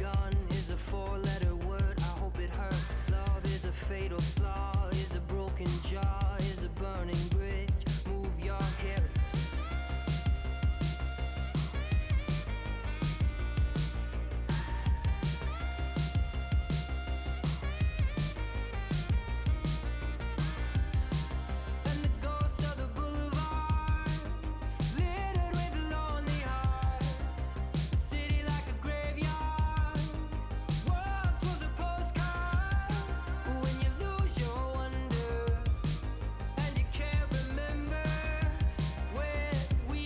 gun is a four-letter word, I hope it hurts. Love is a fatal flaw, is a broken jaw, is a burning bridge. Move your hips. And the ghosts of the boulevard, littered with lonely hearts. The city like a graveyard, once was a postcard. When you lose your wonder, and you can't remember where we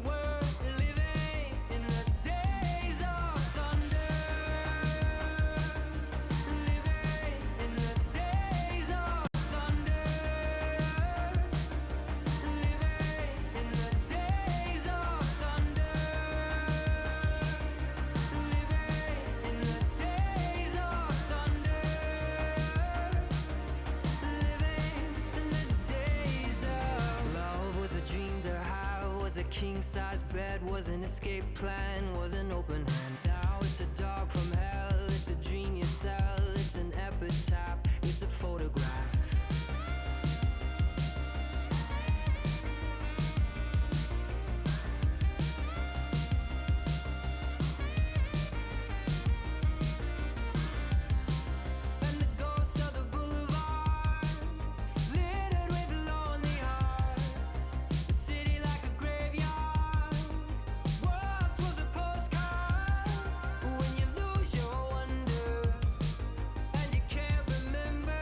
were living in the days of thunder. Living in the days of thunder. Living in the days of thunder. Living in the days of thunder. Living in the days of love was a dream to have, was a king-size bed, was an escape plan, was an open hand. Now it's a dog from hell, it's a dream you sell, it's an epitaph, it's a photograph. And the ghosts of the boulevard, littered with lonely hearts. The city like a graveyard, once was a postcard. When you lose your wonder, and you can't remember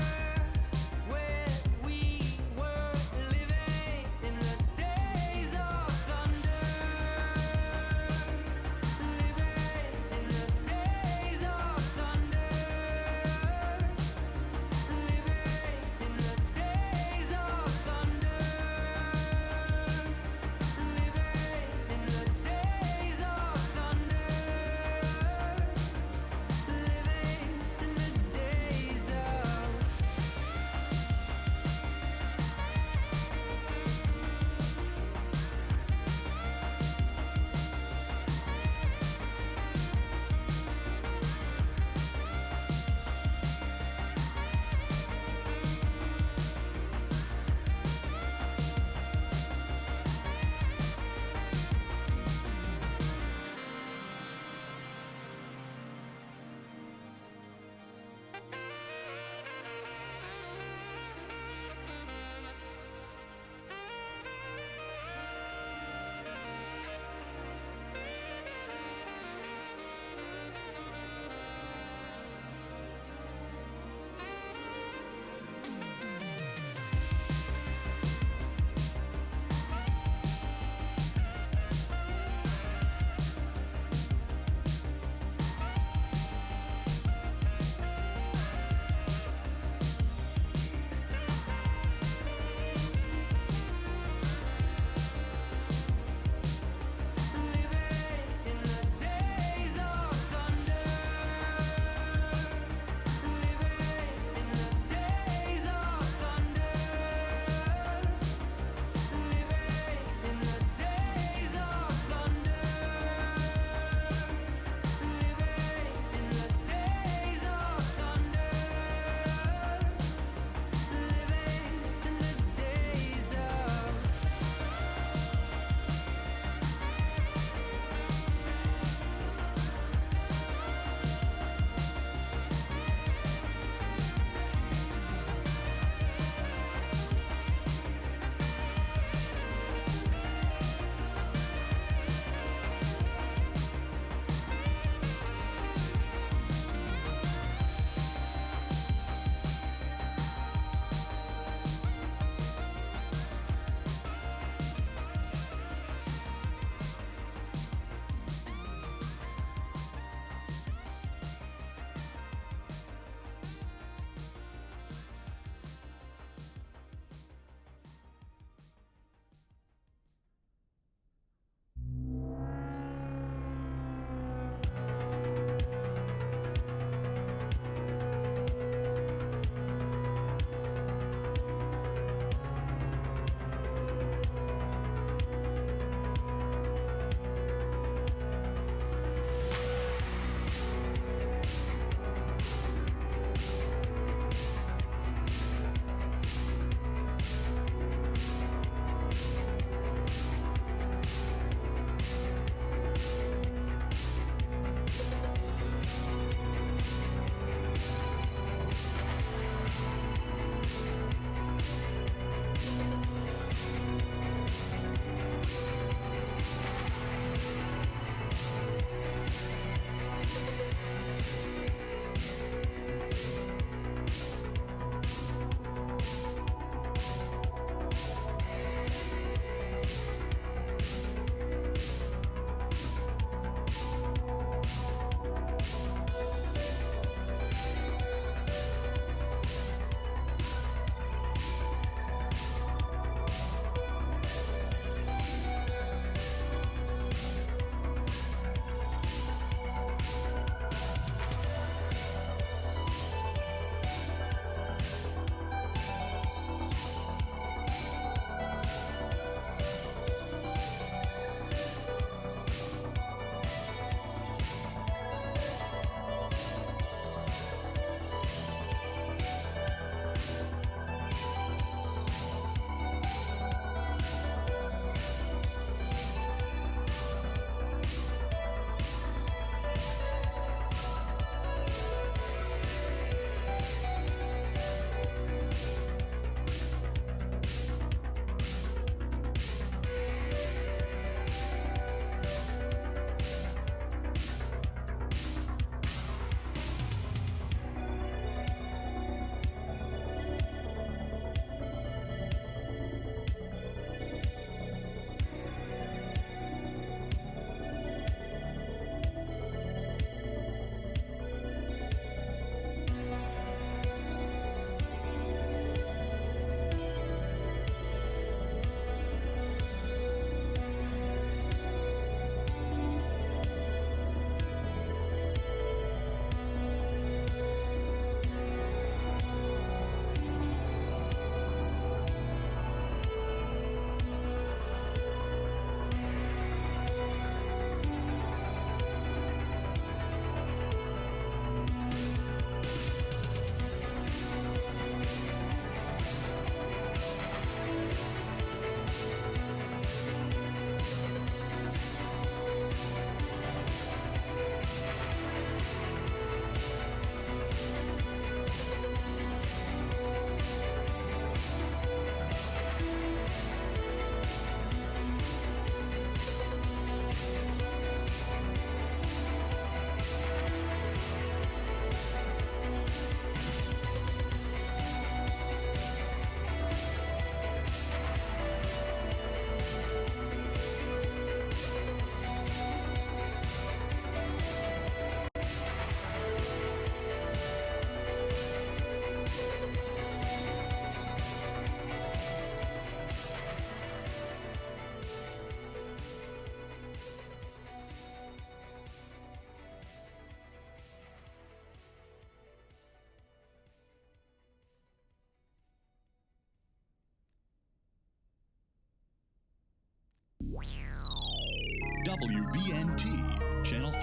WBNT, Channel 5,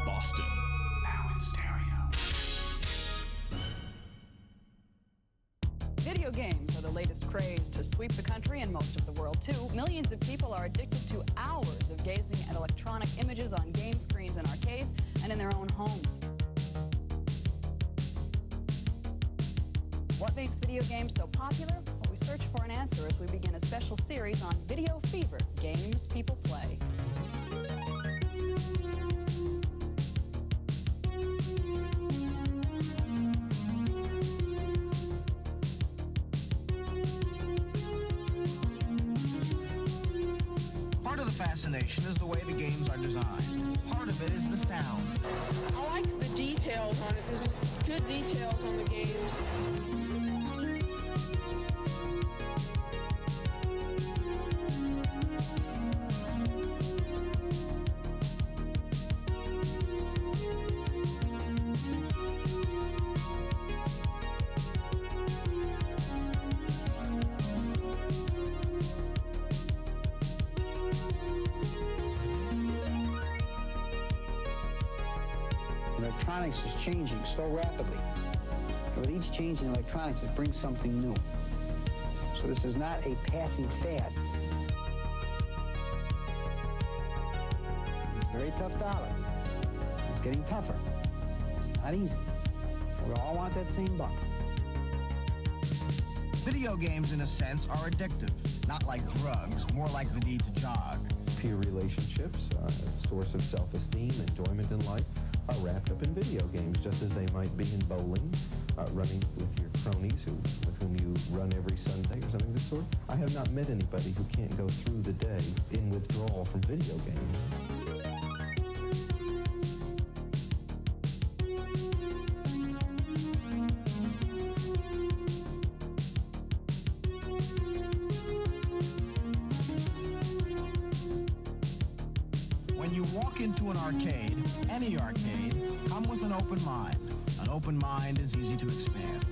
Boston. Now in stereo. Video games are the latest craze to sweep the country and most of the world, too. Millions of people are addicted to hours of gazing at electronic images on game screens in arcades and in their own homes. What makes video games so popular? Well, we search for an answer as we begin a special series on Video Fever, games people play. Part of the fascination is the way the games are designed. Part of it is the sound. I like the details on it. There's good details on the games. Electronics is changing so rapidly. With each change in electronics, it brings something new. So this is not a passing fad. It's a very tough dollar. It's getting tougher. It's not easy. We all want that same buck. Video games, in a sense, are addictive. Not like drugs, more like the need to jog. Peer relationships, a source of self-esteem, enjoyment in life, are wrapped up in video games, just as they might be in bowling, running with your cronies with whom you run every Sunday or something of the sort. I have not met anybody who can't go through the day in withdrawal from video games. When you walk into an arcade, any arcade, come with an open mind. An open mind is easy to expand.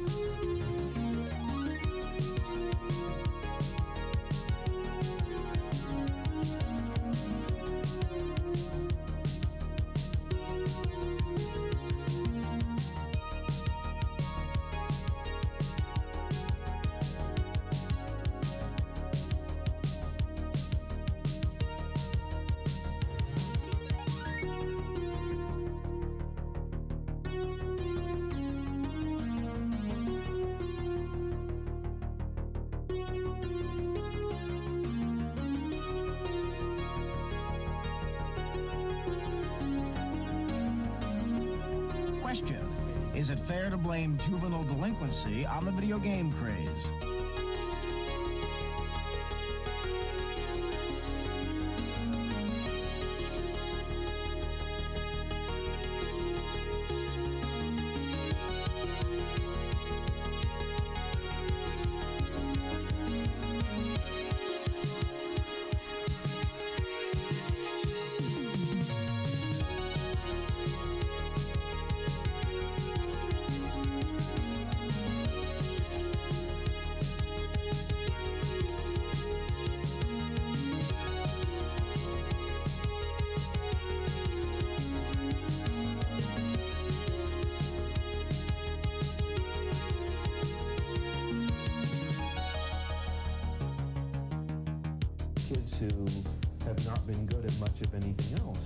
Question: is it fair to blame juvenile delinquency on the video game craze? Kids who have not been good at much of anything else.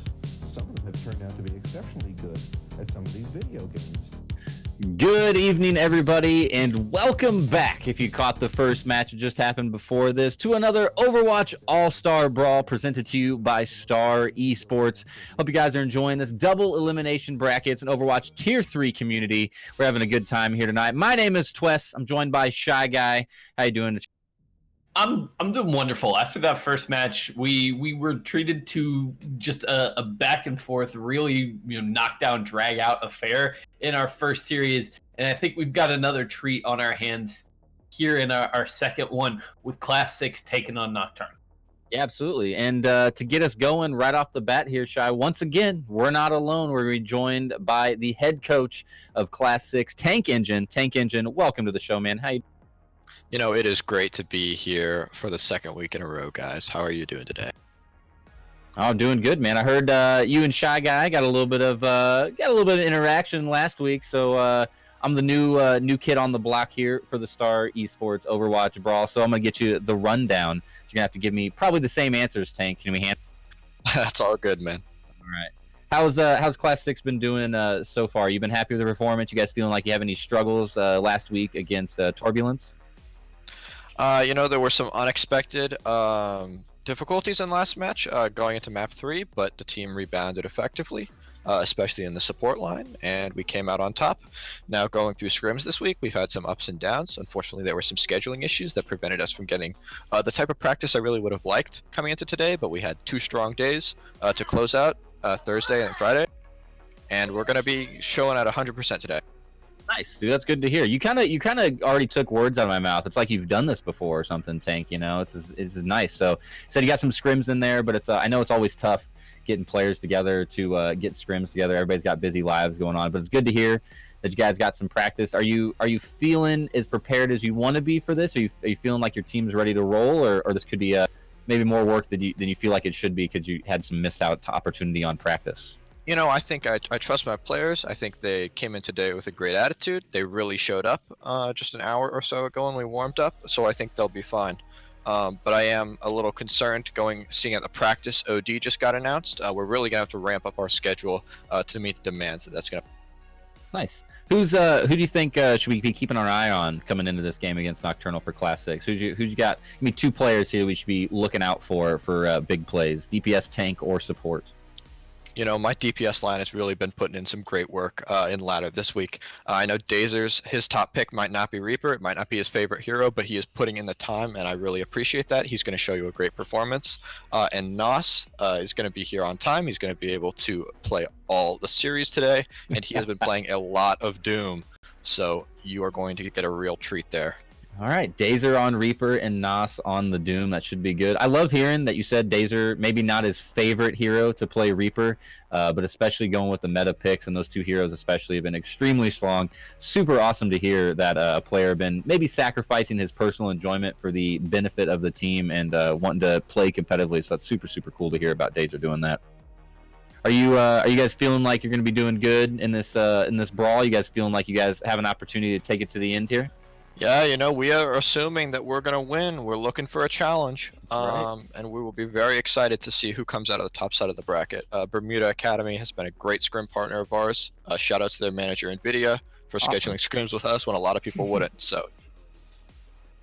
Some of them have turned out to be exceptionally good at some of these video games. Good evening, everybody, and welcome back, if you caught the first match that just happened before this, to another Overwatch All-Star Brawl presented to you by Star Esports. Hope you guys are enjoying this double elimination brackets and Overwatch Tier 3 community. We're having a good time here tonight. My name is Twess. I'm joined by Shy Guy. How you doing? I'm doing wonderful. After that first match, we were treated to just a back and forth, really knockdown, drag out affair in our first series, and I think we've got another treat on our hands here in our second one with Class 6 taking on Nocturnal. Yeah, absolutely. And to get us going right off the bat here, Shy, once again, we're not alone. We're joined by the head coach of Class 6, Tank Engine. Tank Engine, welcome to the show, man. How you? You know, it is great to be here for the second week in a row, guys. How are you doing today? Oh, doing good, man. I heard you and Shy Guy got a little bit of interaction last week. So I'm the new kid on the block here for the Star Esports Overwatch Brawl. So I'm gonna get you the rundown. You're gonna have to give me probably the same answers, Tank. Can we handle? That's all good, man. All right. How's Class 6 been doing so far? You been happy with the performance? You guys feeling like you have any struggles last week against Turbulence? There were some unexpected difficulties in last match going into map 3, but the team rebounded effectively, especially in the support line, and we came out on top. Now going through scrims this week, we've had some ups and downs. Unfortunately, there were some scheduling issues that prevented us from getting the type of practice I really would have liked coming into today, but we had 2 strong days to close out, Thursday and Friday, and we're going to be showing at 100% today. Nice, dude. That's good to hear. You kind of already took words out of my mouth. It's like you've done this before or something, Tank. It's nice. So, said you got some scrims in there, but it's I know it's always tough getting players together to get scrims together. Everybody's got busy lives going on, but it's good to hear that you guys got some practice. Are you feeling as prepared as you want to be for this? Are you feeling like your team's ready to roll, or this could be maybe more work than you feel like it should be because you had some missed out opportunity on practice? I think I trust my players. I think they came in today with a great attitude. They really showed up just an hour or so ago when we warmed up, so I think they'll be fine. But I am a little concerned seeing at the practice OD just got announced. We're really going to have to ramp up our schedule to meet the demands that's going to. Nice. Who do you think should we be keeping our eye on coming into this game against Nocturnal for Class 6? Who's you got? I mean, 2 players here we should be looking out for big plays, DPS, tank, or support. My DPS line has really been putting in some great work in ladder this week. I know his top pick might not be Reaper. It might not be his favorite hero, but he is putting in the time, and I really appreciate that. He's going to show you a great performance. And Nos is going to be here on time. He's going to be able to play all the series today, and he has been playing a lot of Doom. So you are going to get a real treat there. All right, Dazer on Reaper and Nos on the Doom. That should be good. I love hearing that you said Dazer maybe not his favorite hero to play Reaper, but especially going with the meta picks, and those 2 heroes especially have been extremely strong. Super awesome to hear that a player been maybe sacrificing his personal enjoyment for the benefit of the team and wanting to play competitively. So that's super, super cool to hear about Dazer doing that. Are you guys feeling like you're going to be doing good in this brawl? You guys feeling like you guys have an opportunity to take it to the end here? Yeah, we are assuming that we're going to win. We're looking for a challenge, right. And we will be very excited to see who comes out of the top side of the bracket. Bermuda Academy has been a great scrim partner of ours. Shout out to their manager, NVIDIA, for scheduling scrims with us when a lot of people wouldn't. So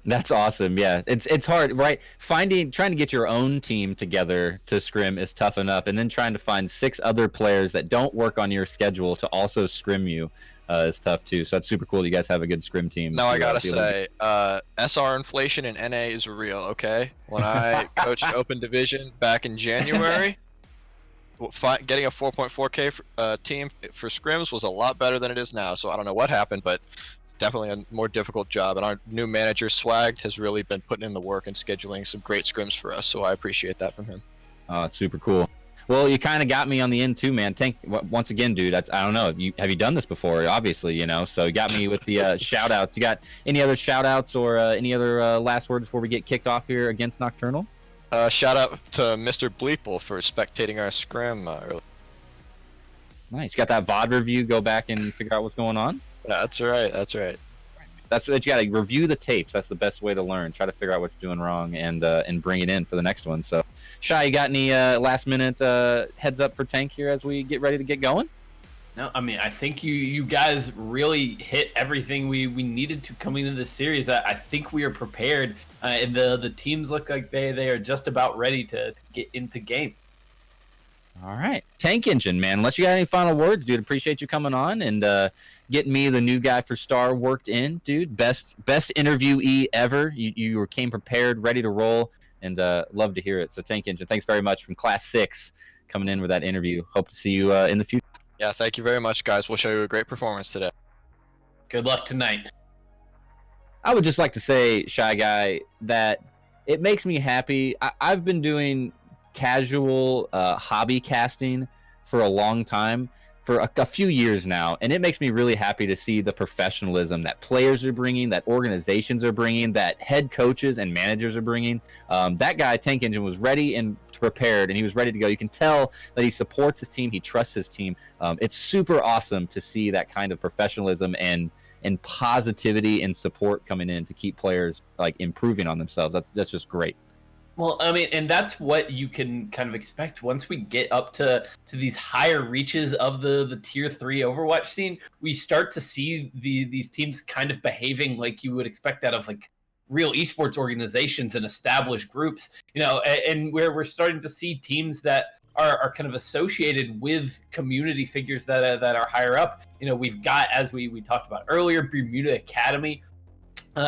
that's awesome. Yeah, it's hard, right? Trying to get your own team together to scrim is tough enough, and then trying to find 6 other players that don't work on your schedule to also scrim you is tough too. So it's super cool that you guys have a good scrim team. Now I gotta say, SR inflation in NA is real. Okay, when I coached Open Division back in January, getting a 4.4K team for scrims was a lot better than it is now. So I don't know what happened, but it's definitely a more difficult job. And our new manager Swagged has really been putting in the work and scheduling some great scrims for us. So I appreciate that from him. Oh, it's super cool. Well, you kind of got me on the end too, man. Tank, once again, dude. I don't know. Have you done this before? Obviously, So you got me with the shout outs. You got any other shout outs or any other last words before we get kicked off here against Nocturnal? Shout out to Mr. Bleeple for spectating our scrim earlier. Nice. You got that VOD review. Go back and figure out what's going on. That's right. That's right. That's what you got to review the tapes. That's the best way to learn. Try to figure out what you're doing wrong and bring it in for the next one. So, Shy, you got any last minute heads up for Tank here as we get ready to get going? No, I mean, I think you guys really hit everything we needed to coming into this series. I think we are prepared, and the teams look like they are just about ready to get into game. All right. Tank Engine, man. Unless you got any final words, dude, appreciate you coming on and getting me, the new guy for Star, worked in, dude. Best interviewee ever. You came prepared, ready to roll, and love to hear it. So Tank Engine, thanks very much from Class 6 coming in with that interview. Hope to see you in the future. Yeah, thank you very much, guys. We'll show you a great performance today. Good luck tonight. I would just like to say, Shy Guy, that it makes me happy. I've been doing casual hobby casting for a long time, for a few years now, and it makes me really happy to see the professionalism that players are bringing, that organizations are bringing, that head coaches and managers are bringing. That guy, Tank Engine, was ready and prepared, and he was ready to go. You can tell that he supports his team, he trusts his team. It's super awesome to see that kind of professionalism and positivity and support coming in to keep players like improving on themselves. That's just great. Well, I mean, and that's what you can kind of expect once we get up to these higher reaches of the tier 3 Overwatch scene. We start to see these teams kind of behaving like you would expect out of like real esports organizations and established groups, and where we're starting to see teams that are kind of associated with community figures that are higher up. We've got, as we talked about earlier, Bermuda Academy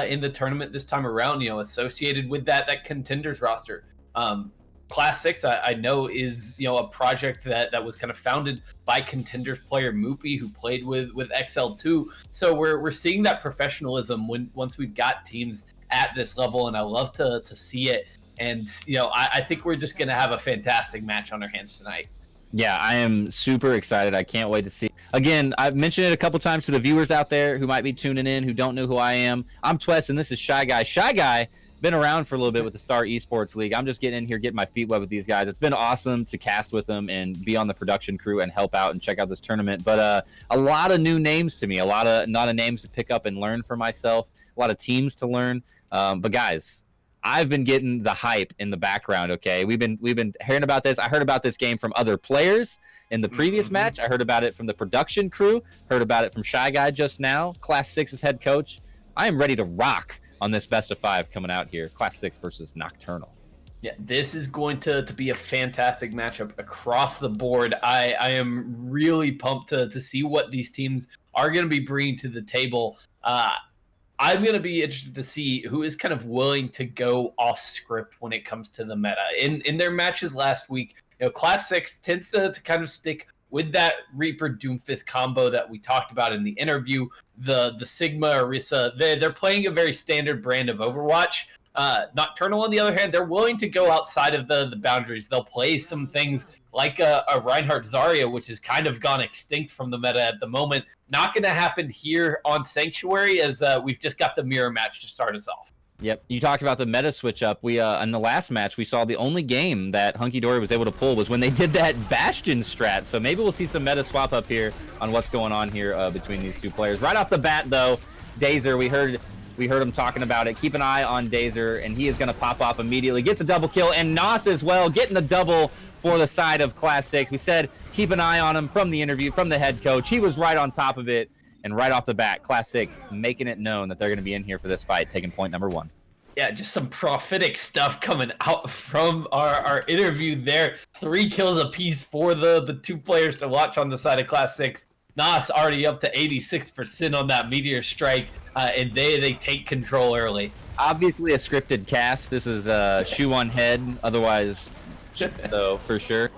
in the tournament this time around, associated with that contenders roster. Class6, I know, is a project that was kind of founded by contenders player Moopy, who played with XL2. So we're seeing that professionalism once we've got teams at this level, and I love to see it. And I think we're just gonna have a fantastic match on our hands tonight. Yeah, I am super excited. I can't wait to see. Again, I've mentioned it a couple times to the viewers out there who might be tuning in, who don't know who I am. I'm Twess, and this is Shy Guy. Shy Guy, been around for a little bit with the Star Esports League. I'm just getting in here, getting my feet wet with these guys. It's been awesome to cast with them and be on the production crew and help out and check out this tournament. But a lot of new names to me, a lot of names to pick up and learn for myself, a lot of teams to learn. But guys, I've been getting the hype in the background. Okay, we've been hearing about this. I heard about this game from other players in the previous match. I heard about it from the production crew. Heard about it from Shy Guy just now. Class6's head coach. I am ready to rock on this best of 5 coming out here. Class6 versus Nocturnal. Yeah, this is going to be a fantastic matchup across the board. I am really pumped to see what these teams are going to be bringing to the table. I'm going to be interested to see who is kind of willing to go off script when it comes to the meta. In their matches last week, Class6 tends to kind of stick with that Reaper Doomfist combo that we talked about in the interview. The Sigma Orisa, they're playing a very standard brand of Overwatch. Nocturnal, on the other hand, they're willing to go outside of the boundaries. They'll play some things like a Reinhardt Zarya, which has kind of gone extinct from the meta at the moment. Not going to happen here on Sanctuary, as we've just got the mirror match to start us off. Yep, you talked about the meta switch up. We in the last match, we saw the only game that Hunky Dory was able to pull was when they did that Bastion strat. So maybe we'll see some meta swap up here on what's going on here between these two players. Right off the bat, though, Dazer, we heard him talking about it. Keep an eye on Dazer, and he is going to pop off immediately. Gets a double kill, and Nos as well, getting the double for the side of Class6. We said keep an eye on him from the interview, from the head coach. He was right on top of it, and right off the bat, Class6 making it known that they're going to be in here for this fight, taking point number 1. Yeah, just some prophetic stuff coming out from our interview there. 3 kills apiece for the 2 players to watch on the side of Class6. Nas already up to 86% on that Meteor Strike, and they take control early. Obviously a scripted cast. This is shoe on head, otherwise, so for sure.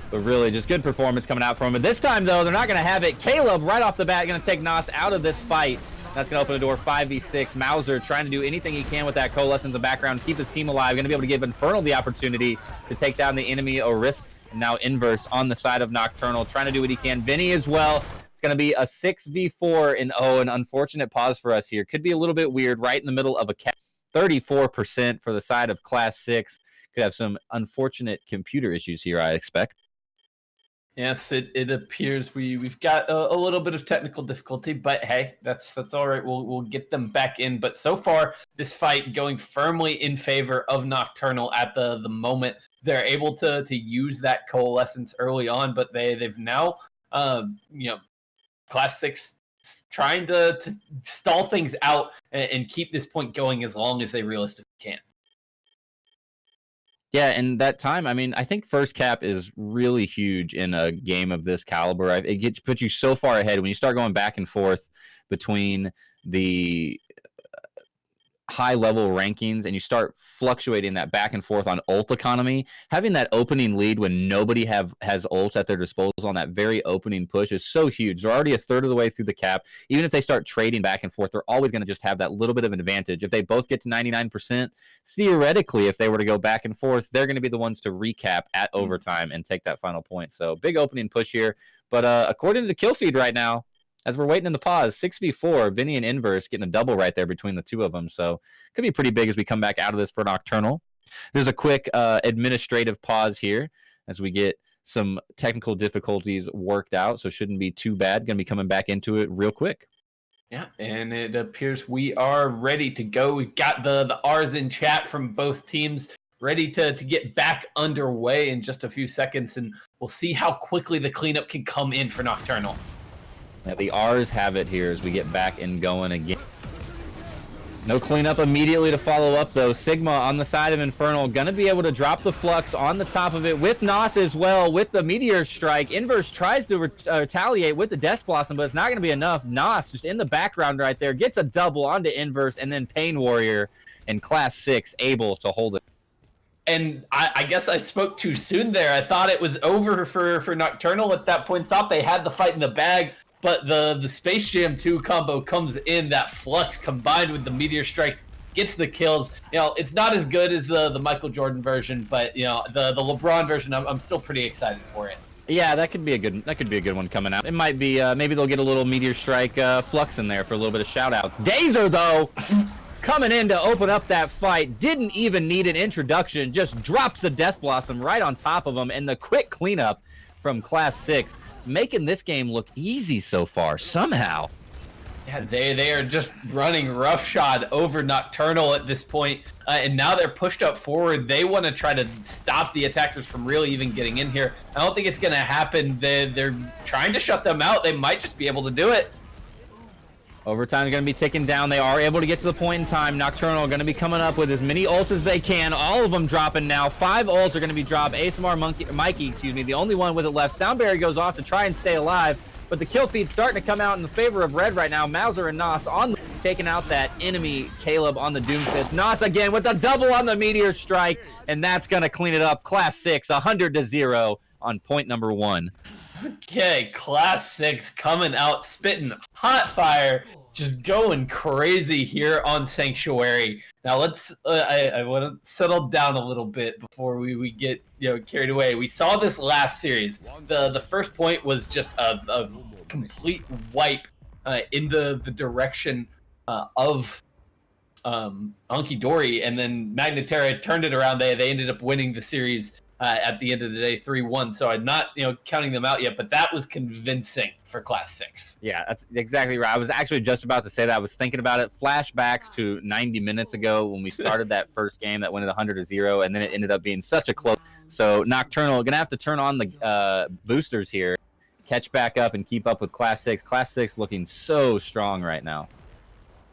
But really, just good performance coming out from him. But this time, though, they're not going to have it. Caleb, right off the bat, going to take Nas out of this fight. That's going to open the door 5v6. Mauser trying to do anything he can with that Coalescence in the background, keep his team alive. Going to be able to give Infernal the opportunity to take down the enemy Orisk. And now Inverse on the side of Nocturnal, trying to do what he can. Vinny as well. It's going to be a 6v4, and an unfortunate pause for us here. Could be a little bit weird, right in the middle of a 34% for the side of Class6. Could have some unfortunate computer issues here, I expect. Yes, it appears we've got a little bit of technical difficulty, but hey, that's all right. We'll get them back in. But so far, this fight going firmly in favor of Nocturnal at the moment. They're able to use that Coalescence early on, but they've now Class6 trying to stall things out and keep this point going as long as they realistically can. Yeah, and that time, I mean, I think first cap is really huge in a game of this caliber. It puts you so far ahead when you start going back and forth between the high level rankings and you start fluctuating that back and forth on ult economy, having that opening lead when nobody has ult at their disposal on that very opening push is so huge. They're already a third of the way through the cap. Even if they start trading back and forth, they're always going to just have that little bit of an advantage. If they both get to 99%, theoretically, if they were to go back and forth, they're going to be the ones to recap at overtime and take that final point. So big opening push here. But according to the kill feed right now, as we're waiting in the pause, 6v4, Vinny and Inverse getting a double right there between the two of them. So could be pretty big as we come back out of this for Nocturnal. There's a quick administrative pause here as we get some technical difficulties worked out. So shouldn't be too bad. Going to be coming back into it real quick. Yeah, and it appears we are ready to go. We've got the R's in chat from both teams ready to get back underway in just a few seconds. And we'll see how quickly the cleanup can come in for Nocturnal. Now, the R's have it here as we get back and going again. No cleanup immediately to follow up, though. Sigma on the side of Infernal going to be able to drop the Flux on the top of it with Nos as well with the Meteor Strike. Inverse tries to retaliate with the Death Blossom, but it's not going to be enough. Nos just in the background right there gets a double onto Inverse, and then Pain Warrior and Class 6 able to hold it. And I guess I spoke too soon there. I thought it was over for Nocturnal at that point. Thought they had the fight in the bag. But the Space Jam 2 combo comes in, that Flux combined with the Meteor Strike gets the kills. You know, it's not as good as the Michael Jordan version, but you know, the LeBron version, I'm still pretty excited for it. Yeah, that could be a good one coming out. It might be maybe they'll get a little Meteor Strike Flux in there for a little bit of shout outs. Dazer though coming in to open up that fight, didn't even need an introduction, just dropped the Death Blossom right on top of him, and the quick cleanup from Class 6. Making this game look easy so far, somehow. Yeah, they are just running roughshod over Nocturnal at this point, and now they're pushed up forward. They want to try to stop the attackers from really even getting in here. I don't think it's going to happen. They're trying to shut them out. They might just be able to do it. Overtime is going to be ticking down. They are able to get to the point in time. Nocturnal going to be coming up with as many ults as they can. All of them dropping now. 5 ults are going to be dropped. ASMR Mikey, the only one with it left. Sound Barrier goes off to try and stay alive, but the kill feed's starting to come out in the favor of Red right now. Mauser and Nos on taking out that enemy Caleb on the Doomfist. Nos again with a double on the Meteor Strike, and that's going to clean it up. Class 6, 100-0 on point number 1. Okay, Class 6 coming out, spitting hot fire, just going crazy here on Sanctuary. Now let's, I want to settle down a little bit before we get carried away. We saw this last series. The first point was just a complete wipe in the direction of Anki Dory, and then Magnetera turned it around. They ended up winning the series at the end of the day 3-1. So I'm not counting them out yet, but that was convincing for Class 6. Yeah, that's exactly right. I was actually just about to say that. I was thinking about it. Flashbacks to 90 minutes ago when we started that first game that went at 100-0, and then it ended up being such a close. So Nocturnal gonna have to turn on the boosters here, catch back up and keep up with Class 6. Class 6 looking so strong right now.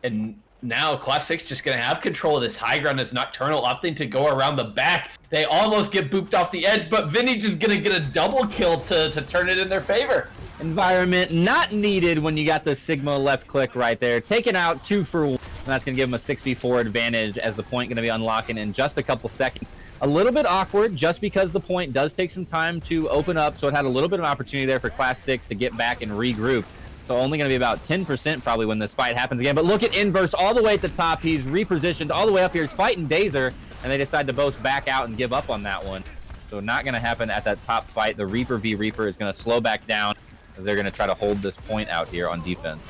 And now Class 6 just going to have control of this high ground as Nocturnal opting to go around the back. They almost get booped off the edge, but Vinny just going to get a double kill to turn it in their favor. Environment not needed when you got the Sigma left click right there. Taking out 2 for 1, and that's going to give them a 6v4 advantage as the point going to be unlocking in just a couple seconds. A little bit awkward just because the point does take some time to open up, so it had a little bit of opportunity there for Class 6 to get back and regroup. So only going to be about 10% probably when this fight happens again. But look at Inverse all the way at the top. He's repositioned all the way up here. He's fighting Dazer, and they decide to both back out and give up on that one. So not going to happen at that top fight. The Reaper v Reaper is going to slow back down as they're going to try to hold this point out here on defense.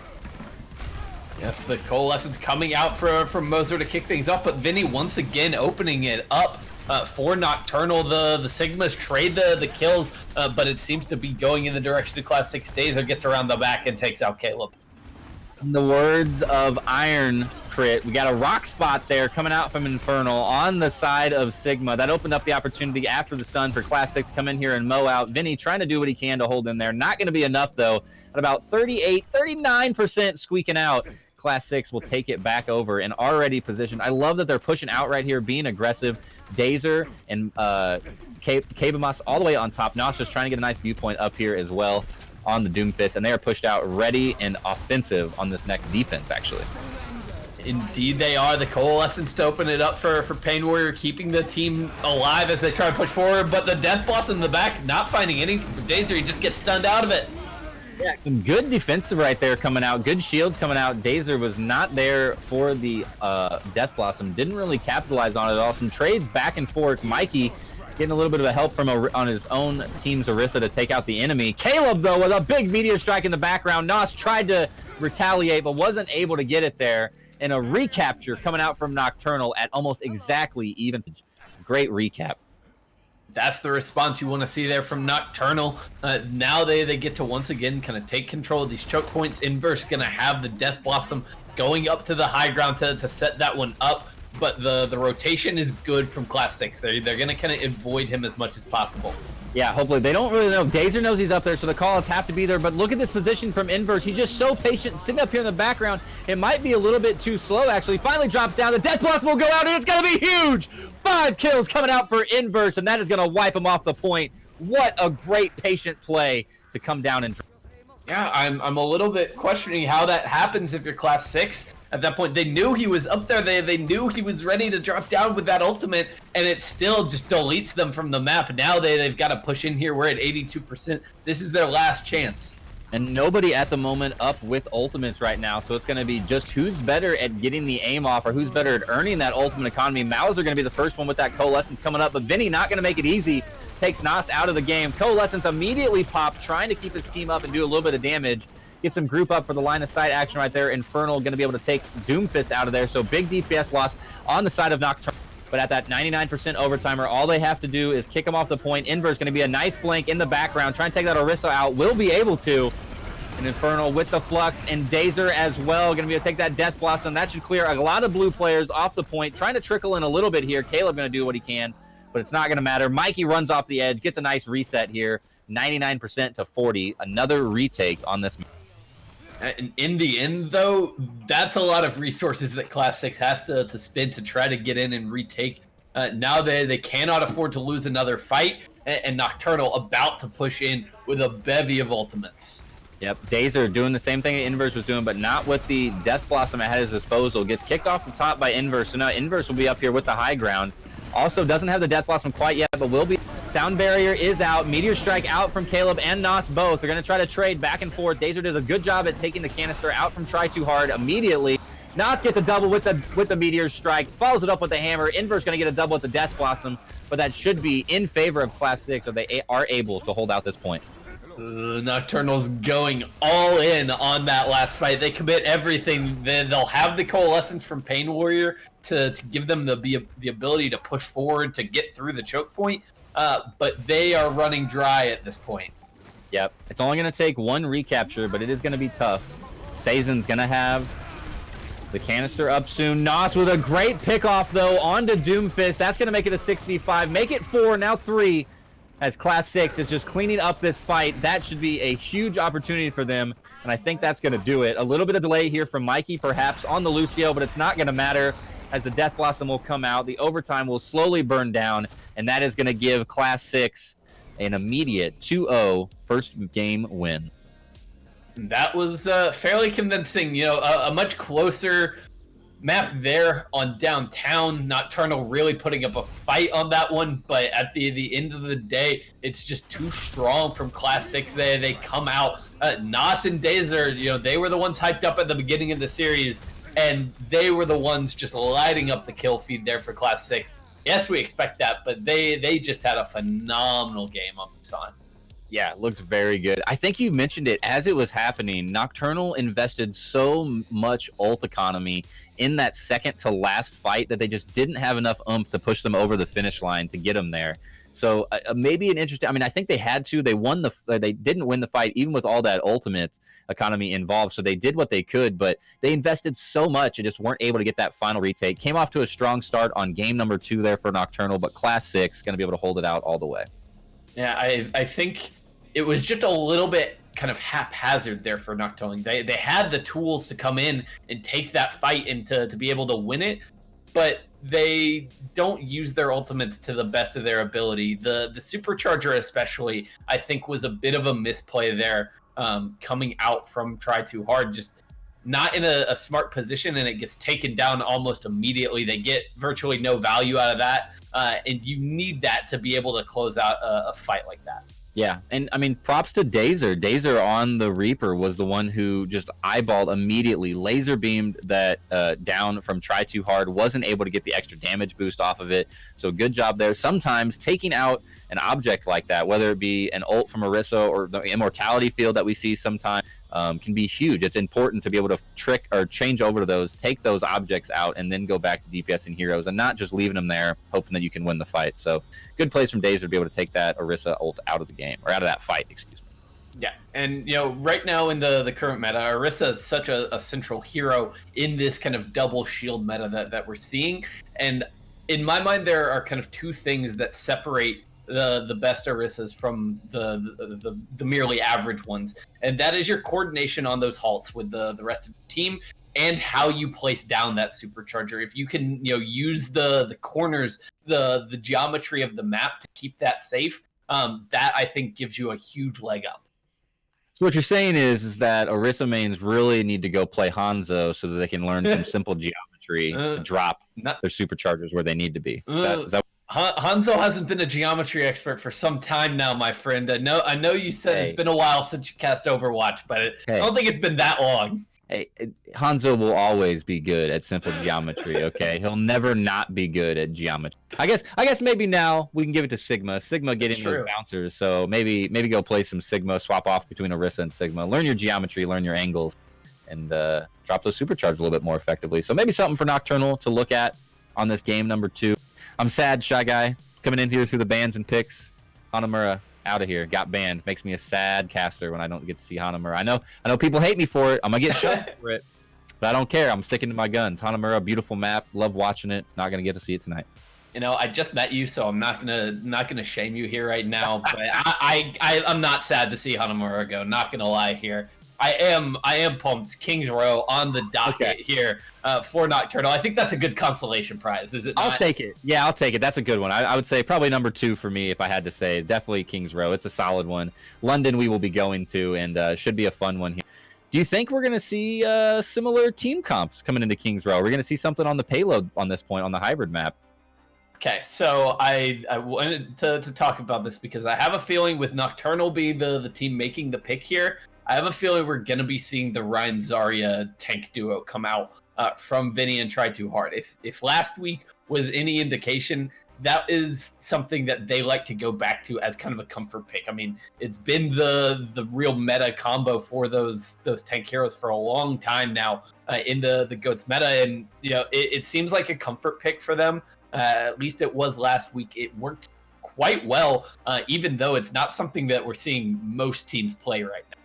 Yes, the Coalescence coming out from Moser to kick things up, but Vinny once again opening it up for Nocturnal. The Sigmas trade the kills, but it seems to be going in the direction of Class 6. Dazer gets around the back and takes out Caleb. In the words of Iron Crit, we got a rock spot there coming out from Infernal on the side of Sigma. That opened up the opportunity after the stun for Class 6 to come in here and mow out. Vinny trying to do what he can to hold in there. Not going to be enough, though. At about 39% squeaking out. Class 6 will take it back over and already positioned. I love that they're pushing out right here, being aggressive. Dazer and Kabamas all the way on top. Nos just trying to get a nice viewpoint up here as well on the Doomfist, and they are pushed out ready and offensive on this next defense, actually. Indeed they are. The Coalescence to open it up for Pain Warrior, keeping the team alive as they try to push forward, but the Death Blossom in the back not finding anything for Dazer. He just gets stunned out of it. Yeah, some good defensive right there coming out. Good shields coming out. Dazer was not there for the Death Blossom. Didn't really capitalize on it at all. Some trades back and forth. Mikey getting a little bit of a help from on his own team's Orisa to take out the enemy. Caleb, though, with a big meteor strike in the background. Nos tried to retaliate, but wasn't able to get it there. And a recapture coming out from Nocturnal at almost exactly even. Great recap. That's the response you want to see there from Nocturnal. Now they get to once again kind of take control of these choke points. Inverse going to have the Death Blossom going up to the high ground to set that one up. But the rotation is good from Class 6. They're going to kind of avoid him as much as possible. Yeah, hopefully. They don't really know. Dazer knows he's up there, so the call-outs have to be there. But look at this position from Inverse. He's just so patient, sitting up here in the background. It might be a little bit too slow, actually. Finally drops down. The Death Blossom will go out, and it's going to be huge! 5 kills coming out for Inverse, and that is going to wipe him off the point. What a great patient play to come down and... Yeah, I'm a little bit questioning how that happens if you're Class 6. At that point, they knew he was up there. They knew he was ready to drop down with that ultimate, and it still just deletes them from the map. Now they've got to push in here. We're at 82%. This is their last chance. And nobody at the moment up with ultimates right now, so it's going to be just who's better at getting the aim off or who's better at earning that ultimate economy. Mauser going to be the first one with that Coalescence coming up, but Vinny not going to make it easy. Takes Nas out of the game. Coalescence immediately popped, trying to keep his team up and do a little bit of damage. Get some group up for the line of sight action right there. Infernal going to be able to take Doomfist out of there. So big DPS loss on the side of Nocturnal. But at that 99% overtimer, all they have to do is kick him off the point. Inverse going to be a nice flank in the background. Trying to take that Orisa out. Will be able to. And Infernal with the Flux and Dazer as well. Going to be able to take that Death Blossom. That should clear a lot of blue players off the point. Trying to trickle in a little bit here. Caleb going to do what he can. But it's not going to matter. Mikey runs off the edge. Gets a nice reset here. 99% to 40. Another retake on this match. And in the end, though, that's a lot of resources that Class 6 has to spend to try to get in and retake. Now they cannot afford to lose another fight, and Nocturnal about to push in with a bevy of ultimates. Yep, Dazer doing the same thing that Inverse was doing, but not with the Death Blossom at his disposal. Gets kicked off the top by Inverse, so now Inverse will be up here with the high ground. Also doesn't have the Death Blossom quite yet, but will be. Sound Barrier is out. Meteor Strike out from Caleb and Nos both. They're going to try to trade back and forth. Dazer does a good job at taking the canister out from Try Too Hard immediately. Nos gets a double with the Meteor Strike, follows it up with the hammer. Inverse going to get a double with the Death Blossom, but that should be in favor of Class 6, so they are able to hold out this point. Nocturnal's going all in on that last fight. They commit everything. Then they'll have the Coalescence from Pain Warrior to give them the ability to push forward to get through the choke point. But they are running dry at this point. Yep. It's only going to take one recapture, but it is going to be tough. Sazon's going to have the canister up soon. Nos with a great pickoff, though, onto Doomfist. That's going to make it a 6v5. Make it 4, now 3, as Class 6 is just cleaning up this fight. That should be a huge opportunity for them, and I think that's going to do it. A little bit of delay here from Mikey, perhaps, on the Lucio, but it's not going to matter as the Death Blossom will come out. The overtime will slowly burn down, and that is going to give Class 6 an immediate 2-0 first game win. That was fairly convincing. You know, a much closer map there on downtown. Nocturnal really putting up a fight on that one, but at the end of the day, it's just too strong from Class 6. They come out. Nos and Dazer, you know, they were the ones hyped up at the beginning of the series, and they were the ones just lighting up the kill feed there for Class 6. Yes, we expect that, but they just had a phenomenal game on Busan. Yeah, it looked very good. I think you mentioned it as it was happening. Nocturnal invested so much ult economy in that second to last fight that they just didn't have enough oomph to push them over the finish line to get them there. So maybe an interesting. I mean, I think they had to. They won they didn't win the fight even with all that ultimate economy involved. So they did what they could, but they invested so much and just weren't able to get that final retake. Came off to a strong start on game number 2 there for Nocturnal, but Class 6 going to be able to hold it out all the way. Yeah, I think it was just a little bit kind of haphazard there for Nocturnal. They had the tools to come in and take that fight and to be able to win it, but they don't use their ultimates to the best of their ability. The Supercharger especially, I think, was a bit of a misplay there, coming out from Try Too Hard. Just not in a smart position, and it gets taken down almost immediately. They get virtually no value out of that, and you need that to be able to close out a fight like that. Yeah, and I mean, props to Dazer. Dazer on the Reaper was the one who just eyeballed immediately, laser beamed that down from Try Too Hard, wasn't able to get the extra damage boost off of it. So good job there. Sometimes taking out an object like that, whether it be an ult from Orisa or the immortality field that we see sometimes, can be huge. It's important to be able to trick or change over to those, take those objects out, and then go back to DPS and heroes, and not just leaving them there hoping that you can win the fight. So good plays from Dazer to be able to take that Orisa ult out of the game, or out of that fight, excuse me. Yeah, and right now in the current meta, Orisa is such a central hero in this kind of double shield meta that we're seeing. And in my mind, there are kind of two things that separate the best Orisas from the merely average ones, and that is your coordination on those halts with the rest of the team, and how you place down that supercharger. If you can use the corners, the geometry of the map to keep that safe, that I think gives you a huge leg up. So what you're saying is that Orisa mains really need to go play Hanzo so that they can learn some simple geometry to drop their superchargers where they need to be. Is that Hanzo hasn't been a geometry expert for some time now, my friend. I know you said it's been a while since you cast Overwatch, but I don't think it's been that long. Hey, Hanzo will always be good at simple geometry, okay? He'll never not be good at geometry. I guess maybe now we can give it to Sigma. Sigma getting those bouncers, so maybe go play some Sigma, swap off between Orisa and Sigma. Learn your geometry, learn your angles, and drop those supercharges a little bit more effectively. So maybe something for Nocturnal to look at on this game number 2. I'm sad, Shy Guy, coming in here through the bans and picks. Hanamura out of here, got banned. Makes me a sad caster when I don't get to see Hanamura. I know people hate me for it. I'm gonna get shot for it, but I don't care. I'm sticking to my guns. Hanamura, beautiful map. Love watching it. Not gonna get to see it tonight. I just met you, so I'm not gonna shame you here right now. But I'm not sad to see Hanamura go. Not gonna lie here. I am pumped. King's Row on the docket here for Nocturnal. I think that's a good consolation prize, is it not? I'll take it. Yeah, I'll take it. That's a good one. I would say probably number 2 for me if I had to say. Definitely King's Row. It's a solid one. London we will be going to, and should be a fun one here. Do you think we're going to see similar team comps coming into King's Row? We're going to see something on the payload on this point on the hybrid map. Okay, so I wanted to talk about this because I have a feeling with Nocturnal being the team making the pick here, I have a feeling we're going to be seeing the Ryan Zarya tank duo come out from Vinny and Try Too Hard. If last week was any indication, that is something that they like to go back to as kind of a comfort pick. I mean, it's been the real meta combo for those tank heroes for a long time now in the GOATS meta, and it seems like a comfort pick for them. At least it was last week. It worked quite well, even though it's not something that we're seeing most teams play right now.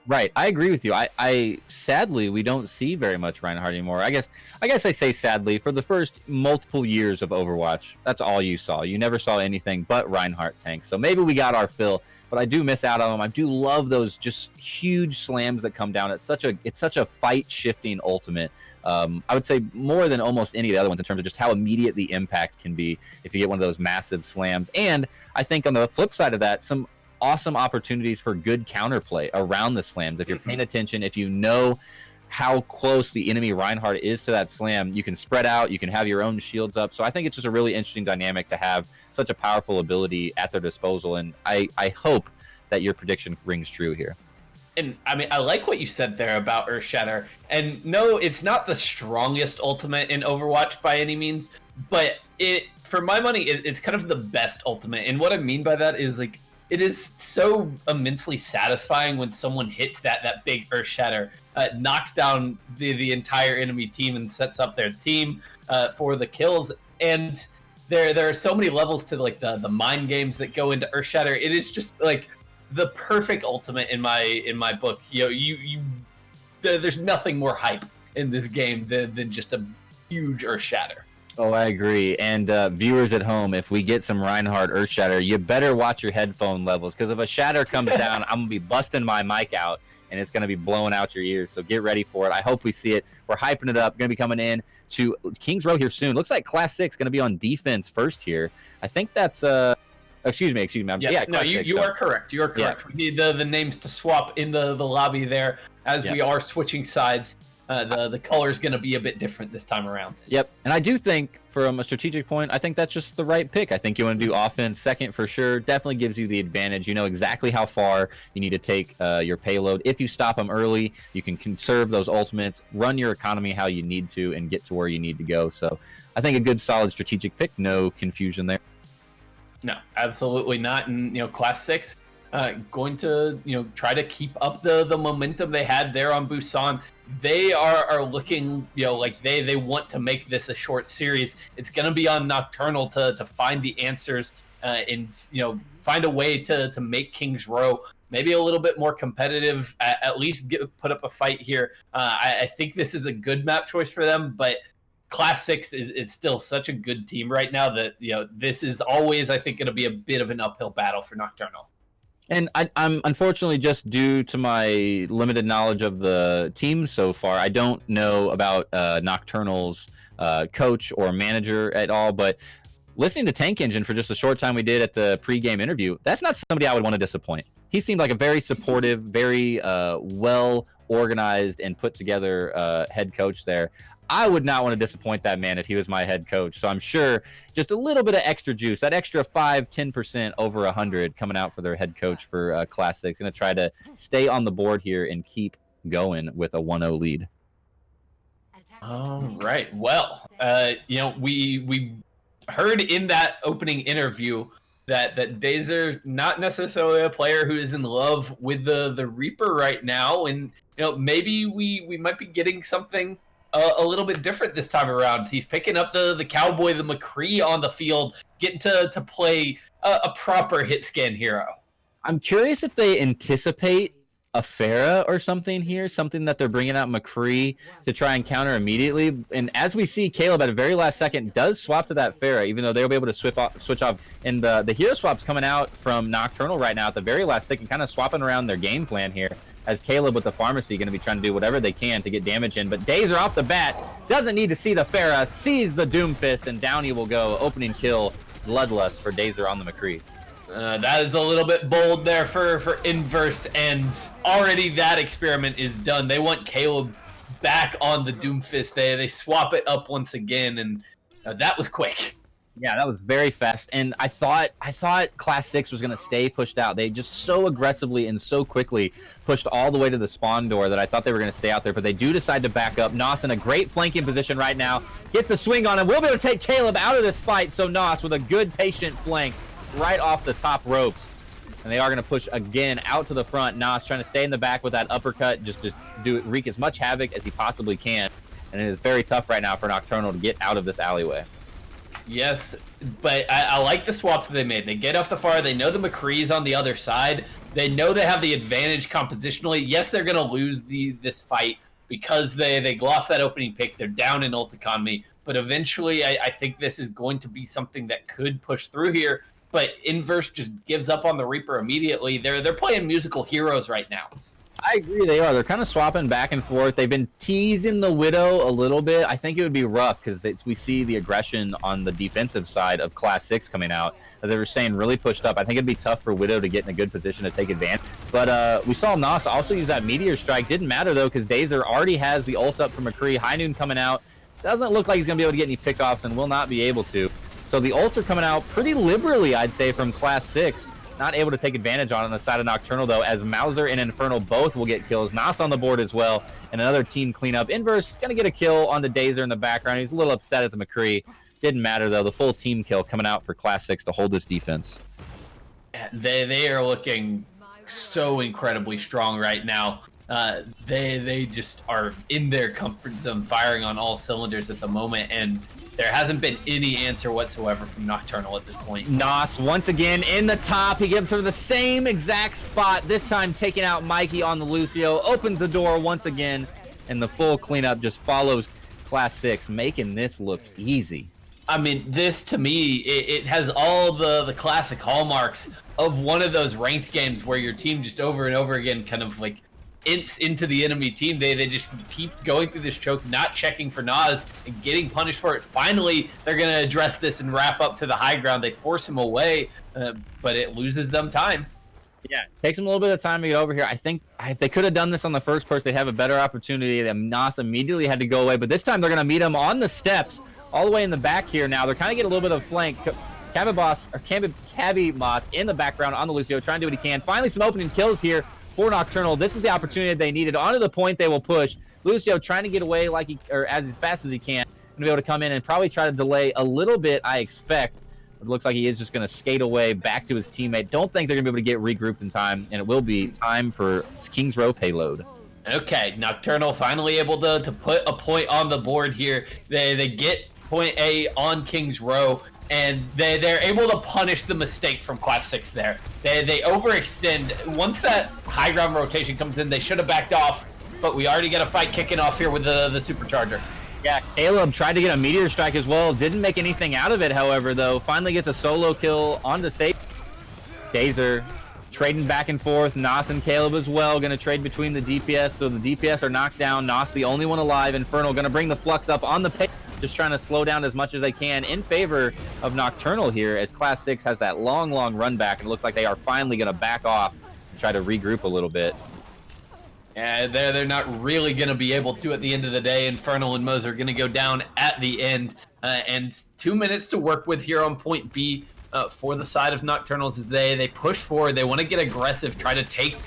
Right, I agree with you. I sadly we don't see very much Reinhardt anymore. I guess I say sadly. For the first multiple years of Overwatch, that's all you saw. You never saw anything but Reinhardt tanks. So maybe we got our fill, but I do miss out on them. I do love those just huge slams that come down. It's such a fight shifting ultimate. I would say more than almost any of the other ones in terms of just how immediate the impact can be if you get one of those massive slams. And I think on the flip side of that, some awesome opportunities for good counterplay around the slams. If you're paying attention, if you know how close the enemy Reinhardt is to that slam, you can spread out, you can have your own shields up. So I think it's just a really interesting dynamic to have such a powerful ability at their disposal, and I hope that your prediction rings true here. And I mean, I like what you said there about Earthshatter. And no, it's not the strongest ultimate in Overwatch by any means, but for my money, it's kind of the best ultimate. And what I mean by that is, like, it is so immensely satisfying when someone hits that big Earthshatter, knocks down the entire enemy team and sets up their team for the kills. And there are so many levels to like the mind games that go into Earthshatter. It is just like the perfect ultimate in my book. There's nothing more hype in this game than just a huge Earthshatter. Oh, I agree. And viewers at home, if we get some Reinhardt Earthshatter, you better watch your headphone levels, because if a shatter comes down, I'm going to be busting my mic out, and it's going to be blowing out your ears. So get ready for it. I hope we see it. We're hyping it up. Going to be coming in to King's Row here soon. Looks like Class 6 going to be on defense first here. I think that's Excuse me. Yes, no, Class you 6, you so- are correct. You are correct. Yeah. We need the names to swap in the lobby there as we are switching sides. The color is going to be a bit different this time around. Yep, and I do think from a strategic point, I think that's just the right pick. I think you want to do offense second for sure. Definitely gives you the advantage. You know exactly how far you need to take your payload. If you stop them early, you can conserve those ultimates, run your economy how you need to, and get to where you need to go. So I think a good, solid strategic pick. No confusion there. No, absolutely not. And Class 6 going to try to keep up the momentum they had there on Busan. They are looking like they want to make this a short series. It's going to be on Nocturnal to find the answers and find a way to make Kings Row maybe a little bit more competitive. At least put up a fight here. I think this is a good map choice for them, but Class 6 is still such a good team right now that this is always, I think, going to be a bit of an uphill battle for Nocturnal. And I'm unfortunately, just due to my limited knowledge of the team so far, I don't know about Nocturnal's coach or manager at all. But listening to Tank Engine for just a short time we did at the pregame interview, that's not somebody I would want to disappoint. He seemed like a very supportive, very well organized and put together head coach there. I would not want to disappoint that man if he was my head coach. So I'm sure just a little bit of extra juice, that extra 5-10% over 100 coming out for their head coach for Class 6. Going to try to stay on the board here and keep going with a 1-0 lead. All right. Well, we heard in that opening interview that Dazer not necessarily a player who is in love with the Reaper right now, and maybe we might be getting something a little bit different this time around. He's picking up the Cowboy, the McCree on the field, getting to play a proper hit scan hero. I'm curious if they anticipate a Farah or something here, something that they're bringing out McCree to try and counter immediately. And as we see, Caleb at the very last second does swap to that Farah, even though they'll be able to switch off. And the hero swaps coming out from Nocturnal right now at the very last second, kind of swapping around their game plan here, as Caleb with the Pharmacy going to be trying to do whatever they can to get damage in. But Dazer off the bat doesn't need to see the Farah, sees the Doomfist, and down he will go. Opening kill, Bloodlust for Dazer on the McCree. That is a little bit bold there for Inverse, and already that experiment is done. They want Caleb back on the Doomfist. They swap it up once again, and that was quick. Yeah, that was very fast, and I thought Class 6 was going to stay pushed out. They just so aggressively and so quickly pushed all the way to the spawn door that I thought they were going to stay out there, but they do decide to back up. Nos in a great flanking position right now. Gets a swing on him. We'll be able to take Caleb out of this fight, so Nos with a good patient flank right off the top ropes. And they are going to push again out to the front. Nos trying to stay in the back with that uppercut, just to wreak as much havoc as he possibly can. And it is very tough right now for Nocturnal to get out of this alleyway. Yes, but I like the swaps that they made. They get off the far. They know the McCree's on the other side. They know they have the advantage compositionally. Yes, they're going to lose this fight because they lost that opening pick. They're down in ult economy. But eventually, I think this is going to be something that could push through here. But Inverse just gives up on the Reaper immediately. They're playing musical heroes right now. I agree, they are. They're kind of swapping back and forth. They've been teasing the Widow a little bit. I think it would be rough because we see the aggression on the defensive side of Class 6 coming out. As they were saying, really pushed up. I think it'd be tough for Widow to get in a good position to take advantage. But we saw Nos also use that Meteor Strike. Didn't matter, though, because Dazer already has the ult up for McCree. High Noon coming out. Doesn't look like he's going to be able to get any pickoffs and will not be able to. So the ults are coming out pretty liberally, I'd say, from Class 6. Not able to take advantage on the side of Nocturnal, though, as Mauser and Infernal both will get kills. Nos on the board as well, and another team cleanup. Inverse going to get a kill on the Dazer in the background. He's a little upset at the McCree. Didn't matter, though. The full team kill coming out for Class 6 to hold this defense. They are looking so incredibly strong right now. They just are in their comfort zone, firing on all cylinders at the moment, and there hasn't been any answer whatsoever from Nocturnal at this point. Nos once again in the top. He gives her the same exact spot, this time taking out Mikey on the Lucio. Opens the door once again, and the full cleanup just follows Class 6, making this look easy. I mean, this to me, it has all the classic hallmarks of one of those ranked games where your team just over and over again kind of like ints into the enemy team. They just keep going through this choke, not checking for Nas and getting punished for it. Finally, they're going to address this and wrap up to the high ground. They force him away, but it loses them time. Yeah, takes them a little bit of time to get over here. I think if they could have done this on the first person, they'd have a better opportunity. Nas immediately had to go away, but this time they're going to meet him on the steps all the way in the back here now. They're kind of getting a little bit of flank. Cabby Moss in the background on the Lucio, trying to do what he can. Finally, some opening kills here for Nocturnal. This is the opportunity they needed. Onto the point they will push. Lucio trying to get away as fast as he can and be able to come in and probably try to delay a little bit, I expect. It looks like he is just going to skate away back to his teammate. Don't think they're going to be able to get regrouped in time, and it will be time for King's Row payload. Okay, Nocturnal finally able to put a point on the board here. They get point A on King's Row, and they're able to punish the mistake from Class 6 there. They overextend. Once that high ground rotation comes in, they should have backed off, but we already got a fight kicking off here with the Supercharger. Yeah, Caleb tried to get a meteor strike as well. Didn't make anything out of it, however, though. Finally gets a solo kill onto safe. Dazer trading back and forth. Nos and Caleb as well. Going to trade between the DPS. So the DPS are knocked down. Nos the only one alive. Infernal going to bring the Flux up on the pace. Just trying to slow down as much as they can in favor of Nocturnal here, as Class 6 has that long run back. And it looks like they are finally going to back off and try to regroup a little bit. Yeah, they're not really going to be able to at the end of the day. Infernal and Moser are going to go down at the end. And 2 minutes to work with here on point B for the side of Nocturnals as they push forward. They want to get aggressive, try to take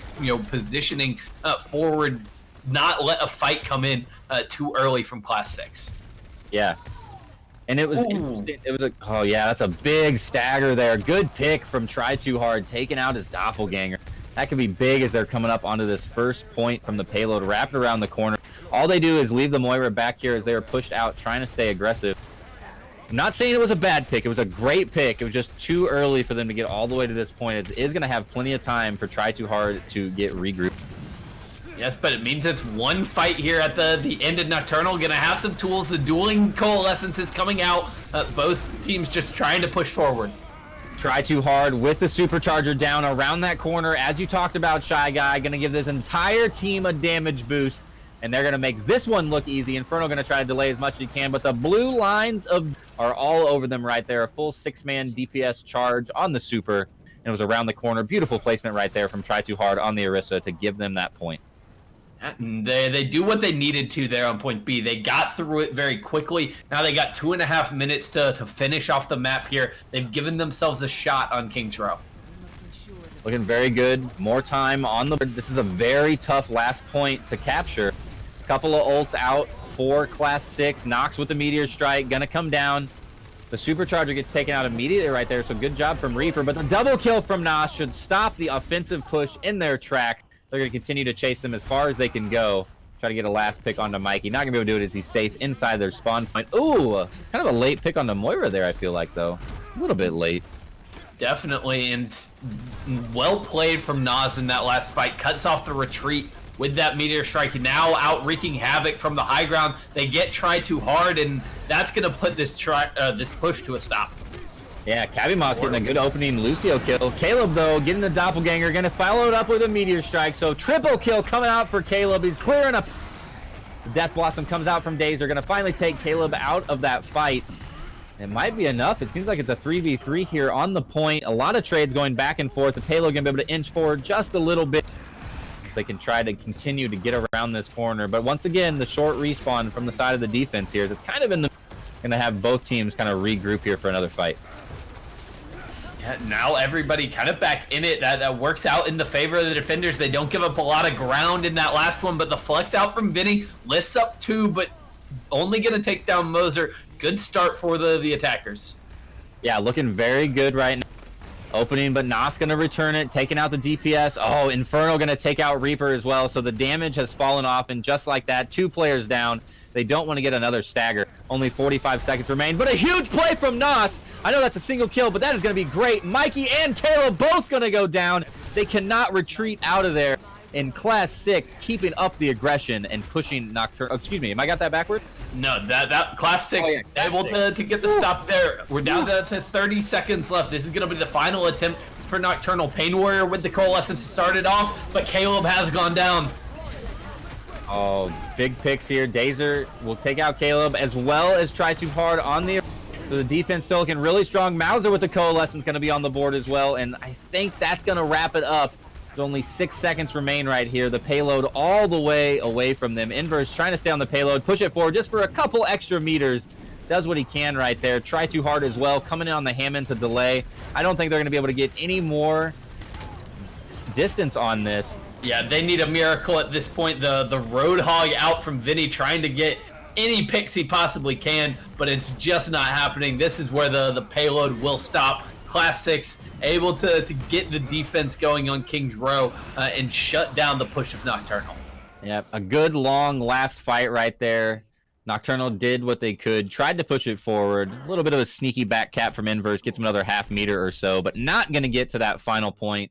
positioning forward, not let a fight come in too early from Class 6. Yeah. And it was interesting. It was oh yeah, that's a big stagger there. Good pick from Try Too Hard, taking out his doppelganger. That could be big as they're coming up onto this first point from the payload, wrapped around the corner. All they do is leave the Moira back here as they are pushed out, trying to stay aggressive. I'm not saying it was a bad pick. It was a great pick. It was just too early for them to get all the way to this point. It is going to have plenty of time for Try Too Hard to get regrouped. Yes, but it means it's one fight here at the end of Nocturnal. Going to have some tools. The dueling coalescence is coming out. Both teams just trying to push forward. Try Too Hard with the Supercharger down around that corner. As you talked about, Shy Guy, going to give this entire team a damage boost. And they're going to make this one look easy. Infernal going to try to delay as much as he can. But the blue lines are all over them right there. A full 6-man DPS charge on the Super. And it was around the corner. Beautiful placement right there from Try Too Hard on the Orisa to give them that point. They do what they needed to there on point B. They got through it very quickly. Now they got 2.5 minutes to finish off the map here. They've given themselves a shot on King's Row. Looking very good. More time on the board. This is a very tough last point to capture. Couple of ults out for Class 6. Nox with the Meteor Strike. Gonna come down. The Supercharger gets taken out immediately right there, so good job from Reaper. But the double kill from Nos should stop the offensive push in their track. They're going to continue to chase them as far as they can go. Try to get a last pick onto Mikey. Not going to be able to do it as he's safe inside their spawn point. Ooh, kind of a late pick on the Moira there, I feel like, though. A little bit late. Definitely, and well played from Nas in that last fight. Cuts off the retreat with that Meteor Strike. Now out wreaking havoc from the high ground. They get Try Too Hard, and that's going to put this push to a stop. Yeah, Cabby Moss getting a good opening Lucio kill. Caleb, though, getting the doppelganger. Going to follow it up with a Meteor Strike. So triple kill coming out for Caleb. He's clearing up. The Death Blossom comes out from Daze. They're going to finally take Caleb out of that fight. It might be enough. It seems like it's a 3v3 here on the point. A lot of trades going back and forth. The payload going to be able to inch forward just a little bit. They can try to continue to get around this corner. But once again, the short respawn from the side of the defense here. It's kind of in the... Going to have both teams kind of regroup here for another fight. Yeah, now everybody kind of back in it. That works out in the favor of the defenders. They don't give up a lot of ground in that last one, but the flex out from Vinny lifts up 2, but only going to take down Moser. Good start for the attackers. Yeah, looking very good right now. Opening, but Nos going to return it, taking out the DPS. Oh, Inferno going to take out Reaper as well, so the damage has fallen off, and just like that, 2 players down. They don't want to get another stagger. Only 45 seconds remain, but a huge play from Nos. I know that's a single kill, but that is going to be great. Mikey and Caleb both going to go down. They cannot retreat out of there. In Class 6, keeping up the aggression and pushing Nocturnal. Oh, excuse me, am I got that backwards? No, that Class 6 able to get the stop there. We're down to 30 seconds left. This is going to be the final attempt for Nocturnal. Pain Warrior with the Coalescence started off, but Caleb has gone down. Oh, big picks here. Dazer will take out Caleb as well as try too hard on the... So the defense still looking really strong. Mauser with the Coalescence going to be on the board as well, and I think that's going to wrap it up. There's only 6 seconds remain right here. The payload all the way away from them. Inverse trying to stay on the payload, push it forward just for a couple extra meters. Does what he can right there. Try too hard as well. Coming in on the Hammond to delay. I don't think they're going to be able to get any more distance on this. Yeah, they need a miracle at this point. The Roadhog out from Vinny trying to get any picks he possibly can, but it's just not happening. This is where the payload will stop. Class 6 able to get the defense going on King's Row and shut down the push of Nocturnal. Yep, a good long last fight right there. Nocturnal did what they could, tried to push it forward. A little bit of a sneaky back cap from Inverse, gets him another half meter or so, but not going to get to that final point.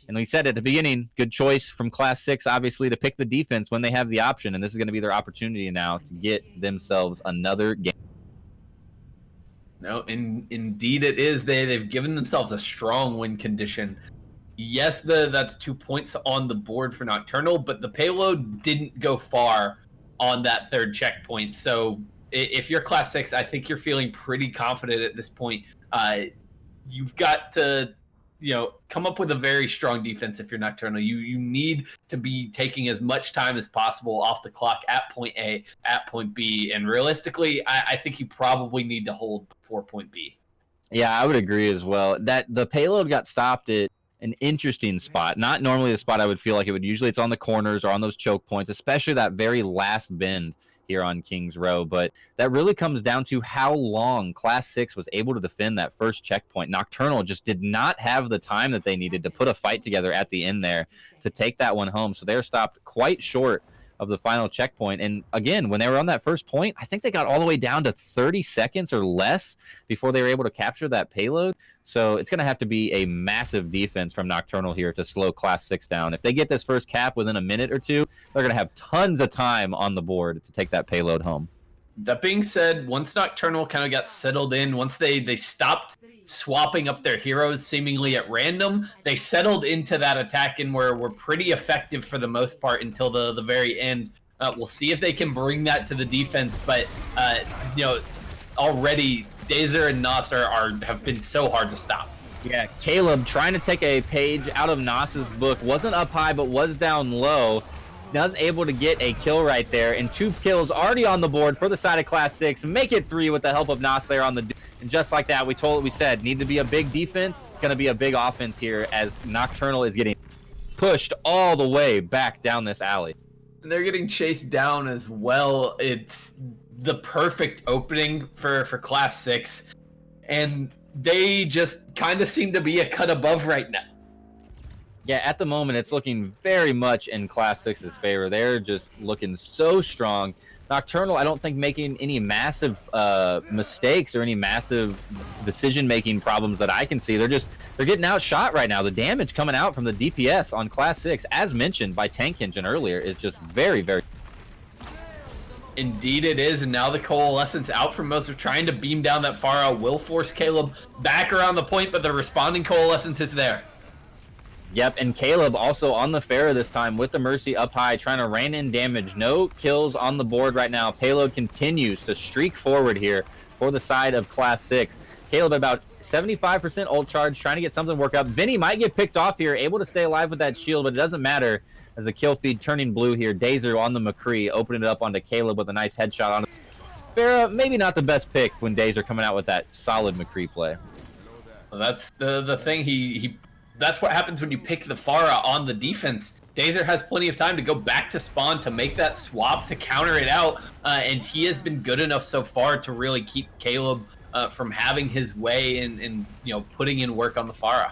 And we said at the beginning, good choice from Class 6, obviously, to pick the defense when they have the option, and this is going to be their opportunity now to get themselves another game. No, indeed it is. They've given themselves a strong win condition. Yes, that's 2 points on the board for Nocturnal, but the payload didn't go far on that third checkpoint. So if you're Class 6, I think you're feeling pretty confident at this point. You've got to come up with a very strong defense if you're Nocturnal. You need to be taking as much time as possible off the clock at point A, at point B, and realistically, I think you probably need to hold before point B. Yeah, I would agree as well. That the payload got stopped at an interesting spot. Not normally the spot I would feel like it would. Usually it's on the corners or on those choke points, especially that very last bend here on King's Row, but that really comes down to how long Class 6 was able to defend that first checkpoint. Nocturnal just did not have the time that they needed to put a fight together at the end there to take that one home, so they were stopped quite short of the final checkpoint. And again, when they were on that first point, I think they got all the way down to 30 seconds or less before they were able to capture that payload. So it's going to have to be a massive defense from Nocturnal here to slow Class 6 down. If they get this first cap within a minute or two, they're going to have tons of time on the board to take that payload home. That being said, once Nocturnal kind of got settled in, once they stopped swapping up their heroes seemingly at random, they settled into that attack and were pretty effective for the most part until the very end. We'll see if they can bring that to the defense, but already Dazer and Nos have been so hard to stop. Yeah, Caleb trying to take a page out of Nas's book, wasn't up high but was down low. Not able to get a kill right there, and 2 kills already on the board for the side of Class 6. Make it 3 with the help of Nas there on the... And just like that, we said, need to be a big defense, going to be a big offense here as Nocturnal is getting pushed all the way back down this alley. And they're getting chased down as well. It's the perfect opening for Class 6, and they just kind of seem to be a cut above right now. Yeah, at the moment, it's looking very much in Class 6's favor. They're just looking so strong. Nocturnal, I don't think making any massive mistakes or any massive decision-making problems that I can see. They're getting outshot right now. The damage coming out from the DPS on Class 6, as mentioned by Tank Engine earlier, is just very, very... Indeed it is, and now the Coalescence out from Moser trying to beam down that Pharah will force Caleb back around the point, but the responding Coalescence is there. Yep, and Caleb also on the Pharah this time with the Mercy up high, trying to rain in damage. No kills on the board right now. Payload continues to streak forward here for the side of Class 6. Caleb at about 75% ult charge, trying to get something to work up. Vinny might get picked off here, able to stay alive with that shield, but it doesn't matter as the kill feed turning blue here. Dazer on the McCree, opening it up onto Caleb with a nice headshot on it. Pharah, maybe not the best pick when Dazer coming out with that solid McCree play. Well, that's the thing. That's what happens when you pick the Pharah on the defense. Dazer has plenty of time to go back to spawn to make that swap to counter it out, and he has been good enough so far to really keep Caleb from having his way and putting in work on the Pharah.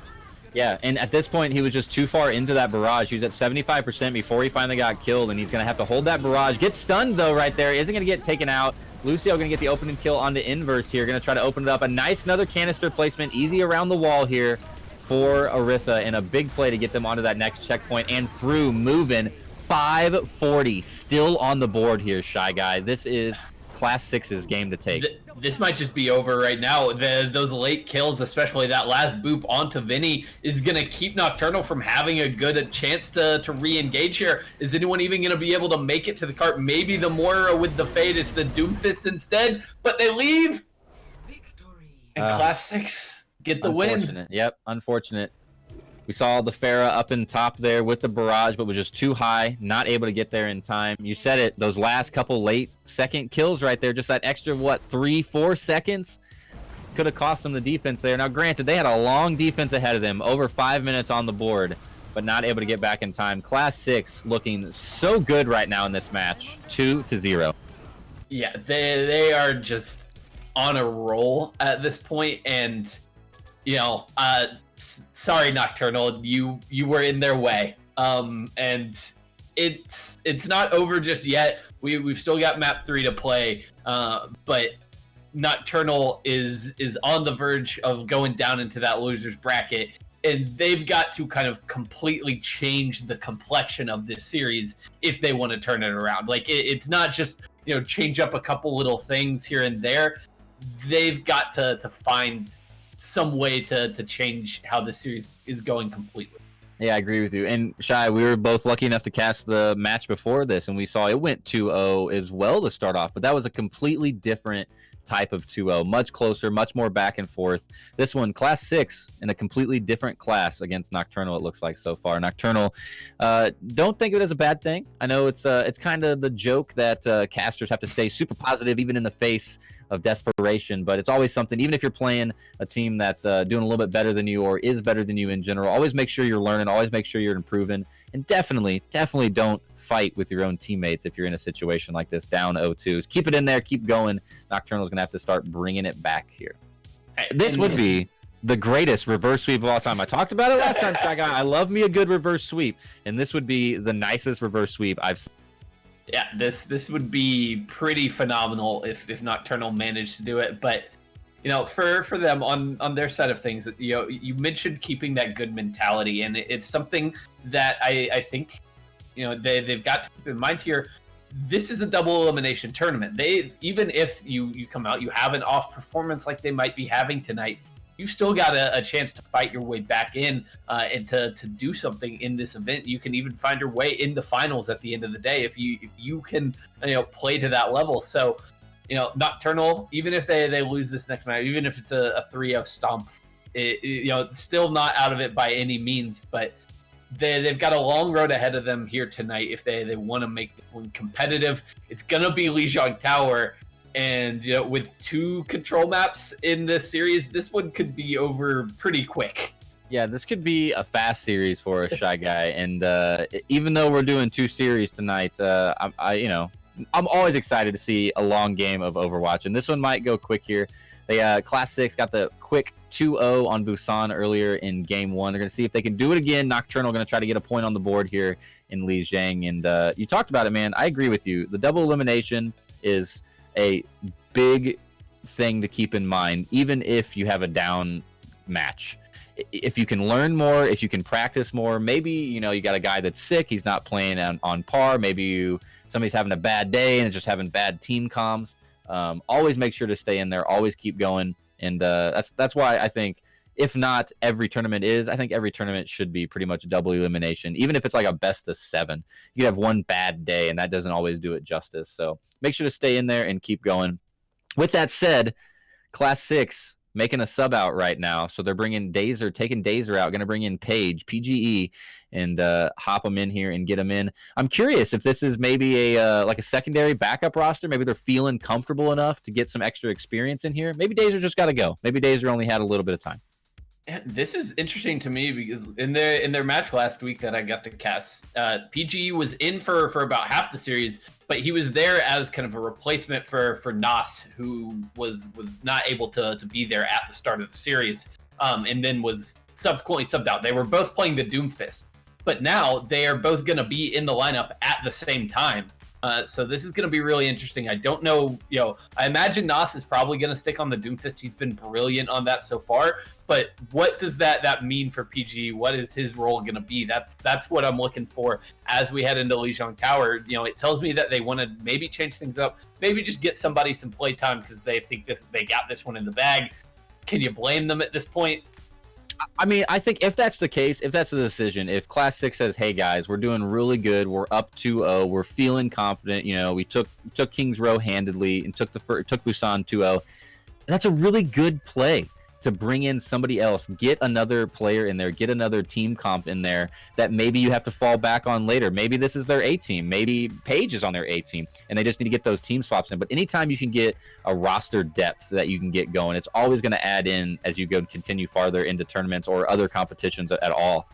Yeah, and at this point, he was just too far into that barrage. He was at 75% before he finally got killed, and he's going to have to hold that barrage. Get stunned, though, right there. Isn't going to get taken out. Lucio going to get the opening kill on the Inverse here. Going to try to open it up. Another canister placement, easy around the wall here for Orisa, and a big play to get them onto that next checkpoint and through, moving. 540 still on the board here, Shy Guy. This is Class 6's game to take. This might just be over right now. Those late kills, especially that last boop onto Vinny, is going to keep Nocturnal from having a good chance to re-engage here. Is anyone even going to be able to make it to the cart? Maybe the Moira with the Fade, it's the Doomfist instead, but they leave. And Class 6 get the win. Yep, unfortunate. We saw the Farah up in top there with the barrage, but was just too high, not able to get there in time. You said it, those last couple late second kills right there, just that extra, 3-4 seconds could have cost them the defense there. Now, granted, they had a long defense ahead of them, over 5 minutes on the board, but not able to get back in time. Class 6 looking so good right now in this match, 2-0. Yeah, they are just on a roll at this point, and sorry, Nocturnal, you were in their way, and it's not over just yet. We've still got map 3 to play, but Nocturnal is on the verge of going down into that losers bracket, and they've got to kind of completely change the complexion of this series if they want to turn it around. Like, it's not just change up a couple little things here and there. They've got to find some way to change how the series is going completely. Yeah, I agree with you. And Shai, we were both lucky enough to cast the match before this, and we saw it went 2-0 as well to start off, but that was a completely different type of 2-0, much closer, much more back and forth. This one, Class 6 in a completely different class against Nocturnal, it looks like so far. Nocturnal, don't think of it as a bad thing. I know it's kind of the joke that casters have to stay super positive even in the face of desperation, but it's always something. Even if you're playing a team that's doing a little bit better than you or is better than you in general, always make sure you're learning, always make sure you're improving, and definitely don't fight with your own teammates if you're in a situation like this, down 0-2. Keep it in there, keep going. Nocturnal's gonna have to start bringing it back here. This would be the greatest reverse sweep of all time. I talked about it last time, Shy Guy. I love me a good reverse sweep, and this would be the nicest reverse sweep I've seen. Yeah, this would be pretty phenomenal if Nocturnal managed to do it. But for them on their side of things, you mentioned keeping that good mentality, and it's something that I think they've got to keep in mind here. This is a double elimination tournament. Even if you come out, you have an off performance like they might be having tonight, you've still got a chance to fight your way back in and to do something in this event. You can even find your way in the finals at the end of the day if you can play to that level. So Nocturnal, even if they lose this next match, even if it's a 3-0 stomp, still not out of it by any means, but they've got a long road ahead of them here tonight if they want to make the one competitive. It's gonna be Lijiang Tower. And with 2 control maps in this series, this one could be over pretty quick. Yeah, this could be a fast series for us, Shy Guy. And even though we're doing 2 series tonight, I'm always excited to see a long game of Overwatch. And this one might go quick here. They Class 6 got the quick 2-0 on Busan earlier in Game 1. They're going to see if they can do it again. Nocturnal going to try to get a point on the board here in Lijiang. And you talked about it, man. I agree with you. The double elimination is a big thing to keep in mind, even if you have a down match. If you can learn more, if you can practice more, maybe you got a guy that's sick, he's not playing on par, maybe somebody's having a bad day and is just having bad team comms. Always make sure to stay in there, always keep going, and that's why I think, if not every tournament is, I think every tournament should be pretty much double elimination. Even if it's like a best of 7, you have one bad day, and that doesn't always do it justice. So make sure to stay in there and keep going. With that said, Class 6 making a sub out right now, so they're bringing Dazer, taking Dazer out, going to bring in Paige, PGE, and hop them in here and get them in. I'm curious if this is maybe like a secondary backup roster. Maybe they're feeling comfortable enough to get some extra experience in here. Maybe Dazer just got to go. Maybe Dazer only had a little bit of time. This is interesting to me because in their match last week that I got to cast, PGE was in for about half the series, but he was there as kind of a replacement for Nas, who was not able to be there at the start of the series, and then was subsequently subbed out. They were both playing the Doomfist, but now they are both going to be in the lineup at the same time. So this is going to be really interesting. I don't know, I imagine Nas is probably going to stick on the Doomfist. He's been brilliant on that so far, but what does that mean for PG? What is his role going to be? That's what I'm looking for as we head into Lijiang Tower. It tells me that they want to maybe change things up, maybe just get somebody some play time because they think they got this one in the bag. Can you blame them at this point? I mean, I think if that's the case, if that's the decision, if Class 6 says, hey, guys, we're doing really good, we're up 2-0, we're feeling confident, we took Kings Row handedly and took Busan 2-0, that's a really good play to bring in somebody else, get another player in there, get another team comp in there that maybe you have to fall back on later. Maybe this is their A team. Maybe Paige is on their A team, and they just need to get those team swaps in. But anytime you can get a roster depth that you can get going, it's always going to add in as you go continue farther into tournaments or other competitions at all.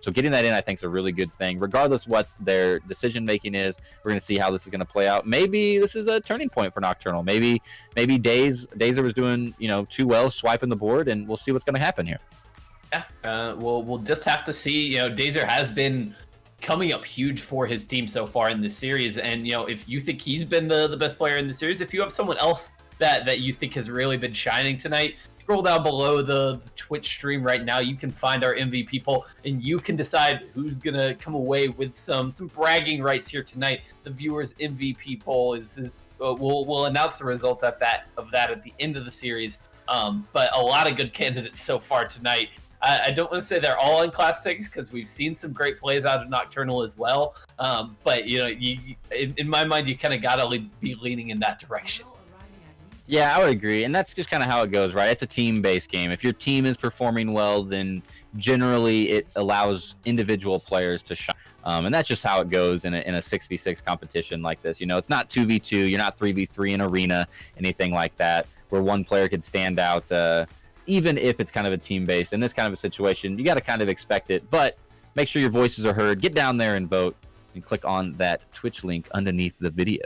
So getting that in, I think, is a really good thing. Regardless what their decision making is, we're going to see how this is going to play out. Maybe this is a turning point for Nocturnal. Maybe Dazer was doing too well, swiping the board, and we'll see what's going to happen here. Yeah, we'll just have to see. Dazer has been coming up huge for his team so far in this series, and if you think he's been the best player in the series, if you have someone else that you think has really been shining tonight, scroll down below the Twitch stream right now. You can find our MVP poll, and you can decide who's gonna come away with some bragging rights here tonight. The viewers' MVP poll we'll announce the results of that at the end of the series. But a lot of good candidates so far tonight. I don't want to say they're all in Class 6 because we've seen some great plays out of Nocturnal as well. But in my mind, you kind of gotta be leaning in that direction. Yeah, I would agree, and that's just kind of how it goes, right? It's a team-based game. If your team is performing well, then generally it allows individual players to shine, and that's just how it goes in a 6v6 competition like this. It's not 2v2, you're not 3v3 in arena, anything like that, where one player could stand out. Even if it's kind of a team-based, in this kind of a situation, you got to kind of expect it, but make sure your voices are heard. Get down there and vote, and click on that Twitch link underneath the video.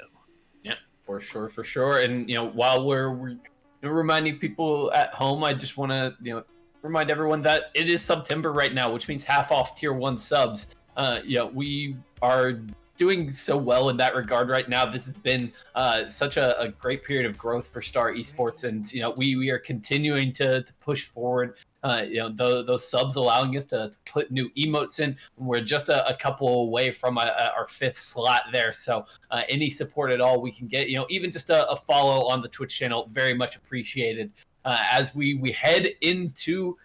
For sure. And while we're reminding people at home, I just want to remind everyone that it is September right now, which means half off tier 1 subs. We are doing so well in that regard right now. This has been such a great period of growth for Star Esports, and we are continuing to push forward. Those subs allowing us to put new emotes in. We're just a couple away from our 5th slot there. So any support at all we can get, even just a follow on the Twitch channel, very much appreciated. As we head into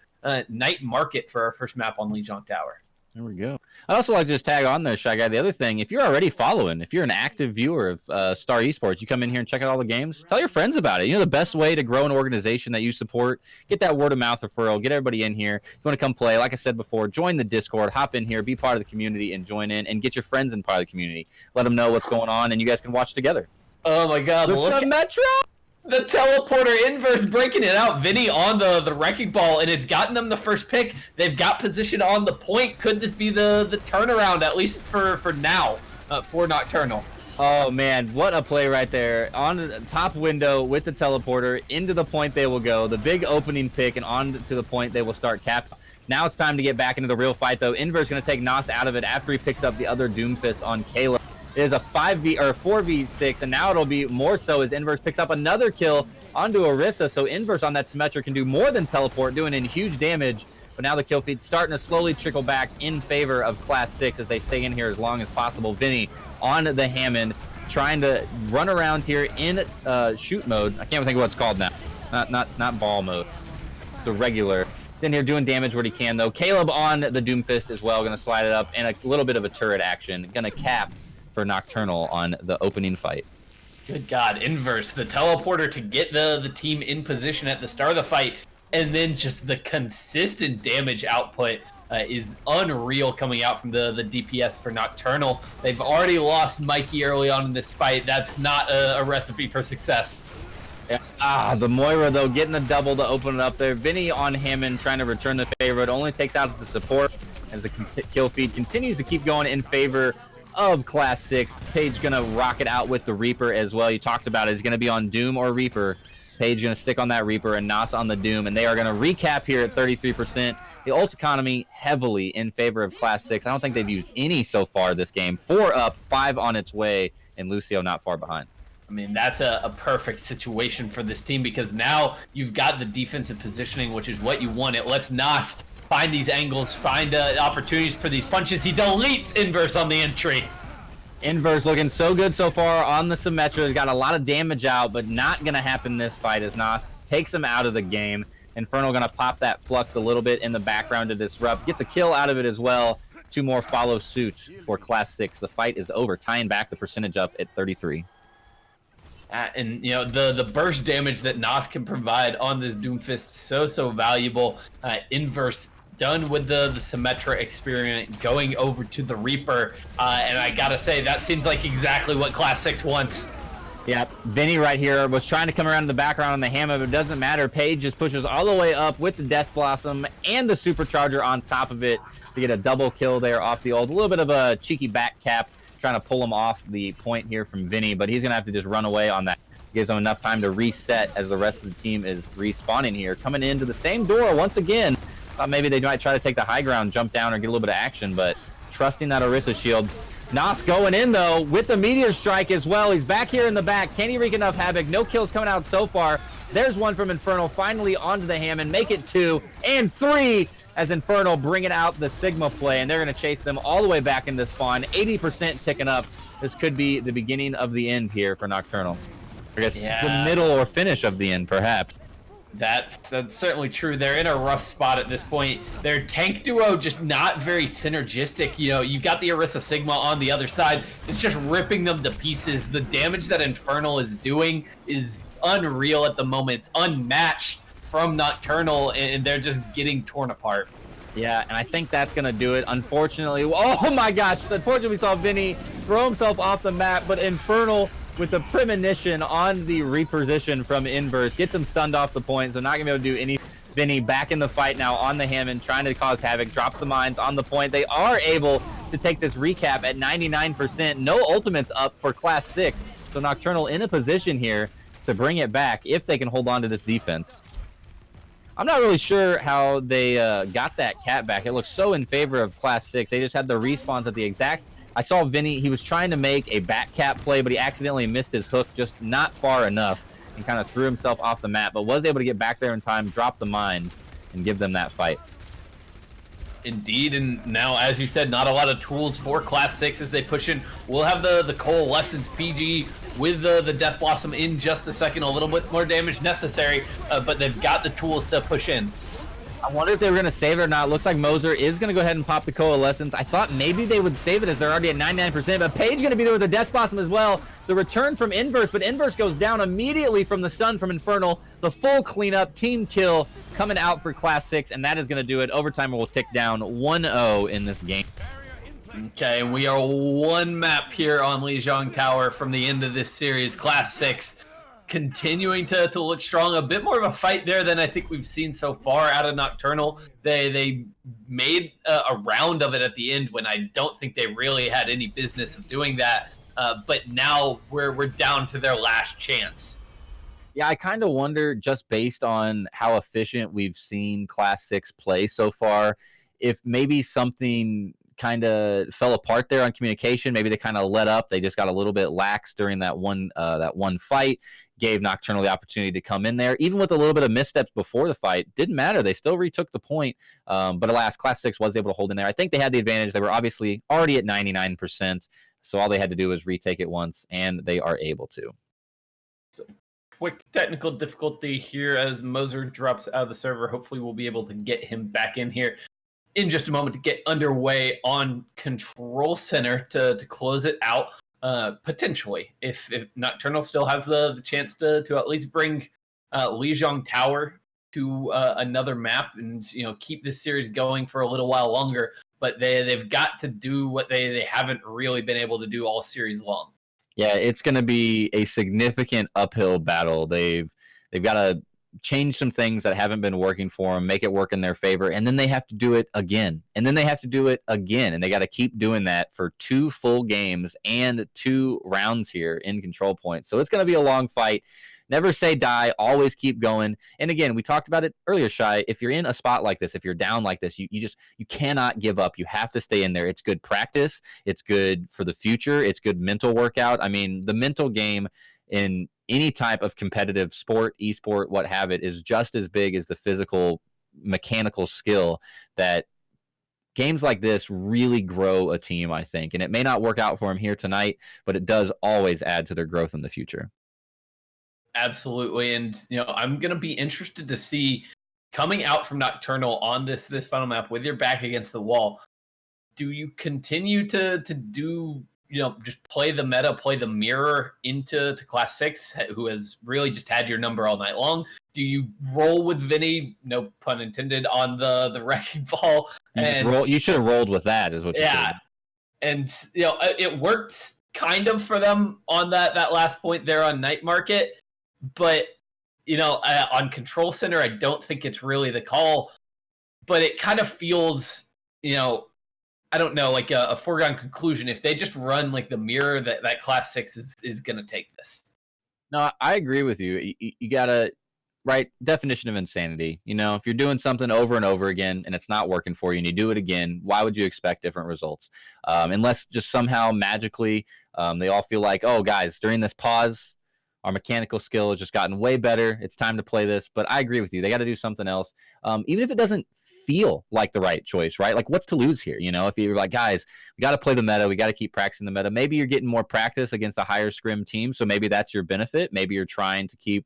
night market for our first map on Lijiang Tower. There we go. I'd also like to just tag on there, Shy Guy. The other thing, if you're already following, if you're an active viewer of Star Esports, you come in here and check out all the games, tell your friends about it. The best way to grow an organization that you support, get that word of mouth referral, get everybody in here. If you want to come play, like I said before, join the Discord, hop in here, be part of the community, and join in, and get your friends in part of the community. Let them know what's going on, and you guys can watch together. Oh my God! Look at Metro! The teleporter inverse breaking it out. Vinny on the wrecking ball, and it's gotten them the first pick. They've got position on the point. Could this be the turnaround, at least for now, for Nocturnal? Oh, man, what a play right there. On the top window with the teleporter, into the point they will go. The big opening pick, and on to the point they will start capping. Now it's time to get back into the real fight, though. Inverse going to take Nas out of it after he picks up the other Doomfist on Caleb. It is a 4v6, and now it'll be more so as Inverse picks up another kill onto Orisa. So Inverse on that Symmetra can do more than teleport, doing in huge damage. But now the kill feed's starting to slowly trickle back in favor of Class 6 as they stay in here as long as possible. Vinny on the Hammond, trying to run around here in shoot mode. I can't even think of what it's called now. Not ball mode. The regular. He's in here doing damage where he can, though. Caleb on the Doomfist as well, going to slide it up, and a little bit of a turret action. Going to cap for Nocturnal on the opening fight. Good God, Inverse, the teleporter to get the team in position at the start of the fight, and then just the consistent damage output is unreal coming out from the DPS for Nocturnal. They've already lost Mikey early on in this fight. That's not a recipe for success. Yeah. The Moira, though, getting the double to open it up there. Vinny on Hammond trying to return the favor. It only takes out the support as the kill feed continues to keep going in favor of Class 6. Paige gonna rock it out with the Reaper as well. You talked about it. It's gonna be on Doom or Reaper. Paige gonna stick on that Reaper and Nas on the Doom, and they are gonna recap here at 33%. The ult economy heavily in favor of Class 6. I don't think they've used any so far this game. 4 up, 5 on its way, and Lucio not far behind. I mean, that's a perfect situation for this team because now you've got the defensive positioning, which is what you want. It lets Nas find these angles, find opportunities for these punches. He deletes Inverse on the entry. Inverse looking so good so far on the Symmetra. He's got a lot of damage out, but not going to happen this fight as Nas takes him out of the game. Infernal going to pop that Flux a little bit in the background to disrupt. Gets a kill out of it as well. 2 more follow suit for Class 6. The fight is over, tying back the percentage up at 33. And you know the burst damage that Nas can provide on this Doomfist so valuable. Inverse done with the Symmetra experiment, going over to the Reaper, and I gotta say that seems like exactly what Class 6 wants. Yeah, Vinny right here was trying to come around in the background on the hammer, but it doesn't matter. Paige just pushes all the way up with the Death Blossom and the Supercharger on top of it to get a double kill there off the old. A little bit of a cheeky back cap, trying to pull him off the point here from Vinny, but he's going to have to just run away on that. Gives him enough time to reset as the rest of the team is respawning here. Coming into the same door once again. Thought maybe they might try to take the high ground, jump down, or get a little bit of action, but trusting that Orisa shield. Nas going in, though, with the Meteor Strike as well. He's back here in the back. Can he wreak enough havoc? No kills coming out so far. There's one from Infernal, finally onto the Hammond. Make it 2 and 3 as Infernal bringing out the Sigma play, and they're going to chase them all the way back into spawn. 80% ticking up. This could be the beginning of the end here for Nocturnal. I guess the middle or finish of the end, perhaps. That's certainly true. They're in a rough spot at this point. Their tank duo just not very synergistic. You know, you've got the Orisa Sigma on the other side. It's just ripping them to pieces. The damage that Infernal is doing is unreal at the moment. It's unmatched from Nocturnal, and they're just getting torn apart. Yeah, and I think that's going to do it. Unfortunately, oh my gosh. Unfortunately, we saw Vinny throw himself off the map, but Infernal with the premonition on the reposition from Inverse gets him stunned off the point, so not going to be able to do any. Vinny back in the fight now on the Hammond, trying to cause havoc, drops the mines on the point. They are able to take this recap at 99%. No ultimates up for Class 6, so Nocturnal in a position here to bring it back if they can hold on to this defense. I'm not really sure how they got that cat back. It looks so in favor of Class 6. They just had the respawns at the exact... I saw Vinny, he was trying to make a back cap play, but he accidentally missed his hook just not far enough and kind of threw himself off the map, but was able to get back there in time, drop the mines, and give them that fight. Indeed, and now, as you said, not a lot of tools for Class 6 as they push in. We'll have the Coalescence PG with the Death Blossom in just a second. A little bit more damage necessary, but they've got the tools to push in. I wonder if they were going to save it or not. Looks like Moser is going to go ahead and pop the Coalescence. I thought maybe they would save it as they're already at 99%, but Paige going to be there with the Death Blossom as well. The return from Inverse, but Inverse goes down immediately from the stun from Infernal. The full cleanup, team kill coming out for Class 6, and that is going to do it. Overtime will tick down 1-0 in this game. Okay, we are one map here on Lijiang Tower from the end of this series. Class 6 continuing to look strong. A bit more of a fight there than I think we've seen so far out of Nocturnal. They made a round of it at the end when I don't think they really had any business of doing that. But now we're down to their last chance. Yeah, I kind of wonder, just based on how efficient we've seen Class 6 play so far, if maybe something kind of fell apart there on communication. Maybe they kind of let up. They just got a little bit lax during that one fight. Gave Nocturnal the opportunity to come in there. Even with a little bit of missteps before the fight, didn't matter. They still retook the point. But alas, Class 6 was able to hold in there. I think they had the advantage. They were obviously already at 99%. So all they had to do was retake it once, and they are able to. So, quick technical difficulty here as Moser drops out of the server. Hopefully we'll be able to get him back in here in just a moment to get underway on Control Center to close it out. Potentially, if Nocturnal still has the chance to at least bring Lijiang Tower to another map and keep this series going for a little while longer, but they've got to do what they haven't really been able to do all series long. Yeah, it's going to be a significant uphill battle. They've got to change some things that haven't been working for them, make it work in their favor, and then they have to do it again. And then they have to do it again, and they got to keep doing that for 2 full games and 2 rounds here in Control Point. So it's going to be a long fight. Never say die, always keep going. And again, we talked about it earlier, Shai. If you're in a spot like this, if you're down like this, you cannot give up. You have to stay in there. It's good practice. It's good for the future. It's good mental workout. I mean, the mental game in any type of competitive sport, esport, what have it, is just as big as the physical, mechanical skill that games like this really grow a team, I think. And it may not work out for them here tonight, but it does always add to their growth in the future. Absolutely. And, I'm going to be interested to see coming out from Nocturnal on this final map with your back against the wall. Do you continue to do, just play the meta, play the mirror into Class 6, who has really just had your number all night long? Do you roll with Vinny, no pun intended, on the wrecking ball? You should have rolled with that, is what you said. And, it worked kind of for them on that last point there on Night Market. But, on Control Center, I don't think it's really the call. But it kind of feels, I don't know, like a foregone conclusion. If they just run like the mirror, that Class 6 is going to take this. No, I agree with you. You got to, right, definition of insanity. If you're doing something over and over again and it's not working for you and you do it again, why would you expect different results? Unless just somehow magically they all feel like, oh, guys, during this pause, our mechanical skill has just gotten way better. It's time to play this. But I agree with you. They got to do something else. Even if it doesn't feel like the right choice, right? Like, what's to lose here? If you're like, guys, we got to play the meta. We got to keep practicing the meta. Maybe you're getting more practice against a higher scrim team. So maybe that's your benefit. Maybe you're trying to keep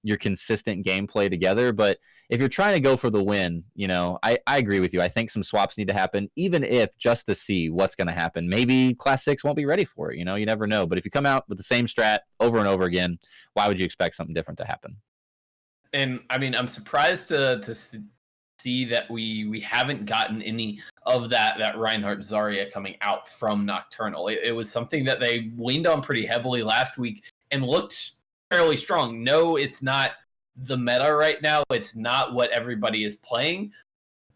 your consistent gameplay together. But if you're trying to go for the win, I agree with you. I think some swaps need to happen, even if just to see what's going to happen. Maybe Class 6 won't be ready for it. You never know. But if you come out with the same strat over and over again, why would you expect something different to happen? And I mean, I'm surprised to see that we haven't gotten any of that Reinhardt Zarya coming out from Nocturnal. It was something that they leaned on pretty heavily last week and looked fairly strong. No, it's not the meta right now. It's not what everybody is playing.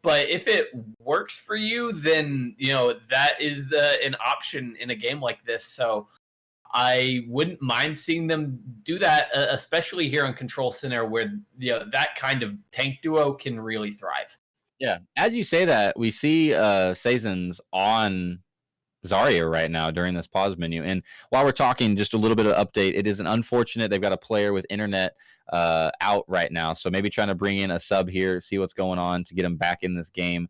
But if it works for you, then, that is an option in a game like this. So I wouldn't mind seeing them do that, especially here on Control Center, where that kind of tank duo can really thrive. Yeah, as you say that, we see Sazens on Zarya right now during this pause menu. And while we're talking, just a little bit of update, it is an unfortunate they've got a player with internet out right now. So maybe trying to bring in a sub here, see what's going on to get him back in this game.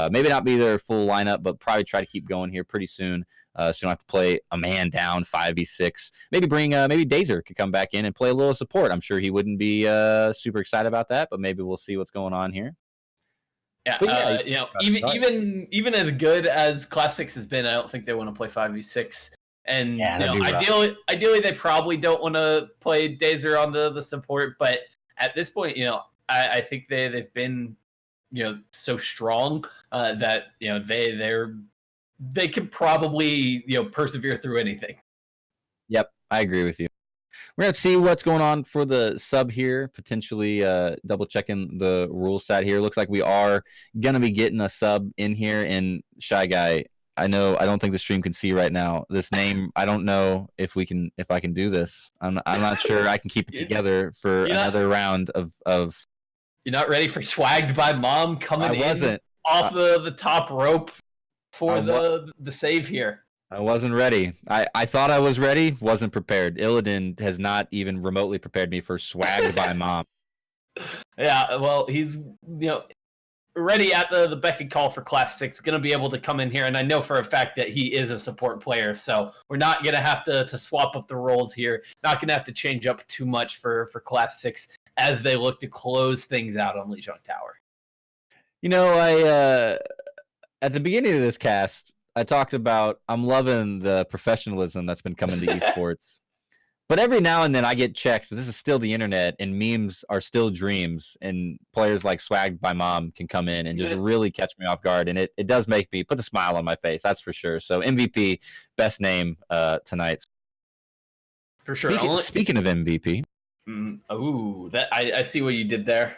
Maybe not be their full lineup, but probably try to keep going here pretty soon. So you don't have to play a man down 5v6. Maybe maybe Dazer could come back in and play a little support. I'm sure he wouldn't be super excited about that, but maybe we'll see what's going on here. Yeah, even as good as Class 6 has been, I don't think they want to play 5v6. And ideally they probably don't want to play Dazer on the support, but at this point, I think they've been so strong that they can probably persevere through anything. Yep, I agree with you. We're going to see what's going on for the sub here, potentially double checking the rule set here. Looks like we are going to be getting a sub in here. And Shy Guy, I don't think the stream can see right now. This name, I don't know if I can do this. I'm not sure I can keep it together for another round of. You're not ready for Swagged by Mom coming in off the top rope for the save here. I wasn't ready. I thought I was ready, wasn't prepared. Illidan has not even remotely prepared me for Swagged by Mom. Yeah, well, he's ready at the beck and call for Class 6, going to be able to come in here, and I know for a fact that he is a support player, so we're not going to have to swap up the roles here, not going to have to change up too much for Class 6 as they look to close things out on Lijiang Tower. I at the beginning of this cast, I talked about I'm loving the professionalism that's been coming to esports. But every now and then I get checked. This is still the internet, and memes are still dreams. And players like Swagged by Mom can come in and just really catch me off guard. And it does make me put a smile on my face, that's for sure. So MVP, best name tonight. For sure. Speaking of MVP. I see what you did there.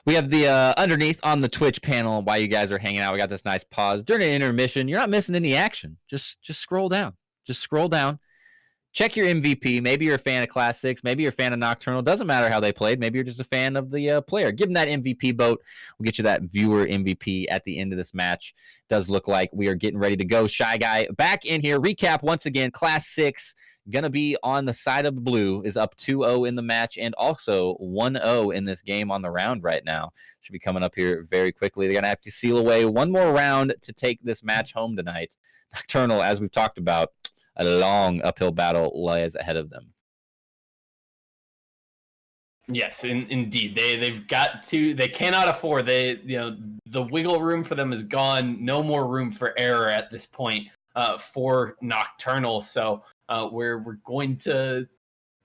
We have the underneath on the Twitch panel while you guys are hanging out. We got this nice pause during an intermission. You're not missing any action. Just scroll down. Just scroll down. Check your MVP. Maybe you're a fan of Class 6. Maybe you're a fan of Nocturnal. Doesn't matter how they played. Maybe you're just a fan of the player. Give them that MVP vote. We'll get you that viewer MVP at the end of this match. Does look like we are getting ready to go. Shy Guy back in here. Recap once again. Class 6 gonna be on the side of blue, is up 2-0 in the match and also 1-0 in this game on the round right now. Should be coming up here very quickly. They're gonna have to seal away one more round to take this match home tonight. Nocturnal, as we've talked about, a long uphill battle lies ahead of them. Yes, indeed. They cannot afford. The wiggle room for them is gone. No more room for error at this point for Nocturnal. So we're going to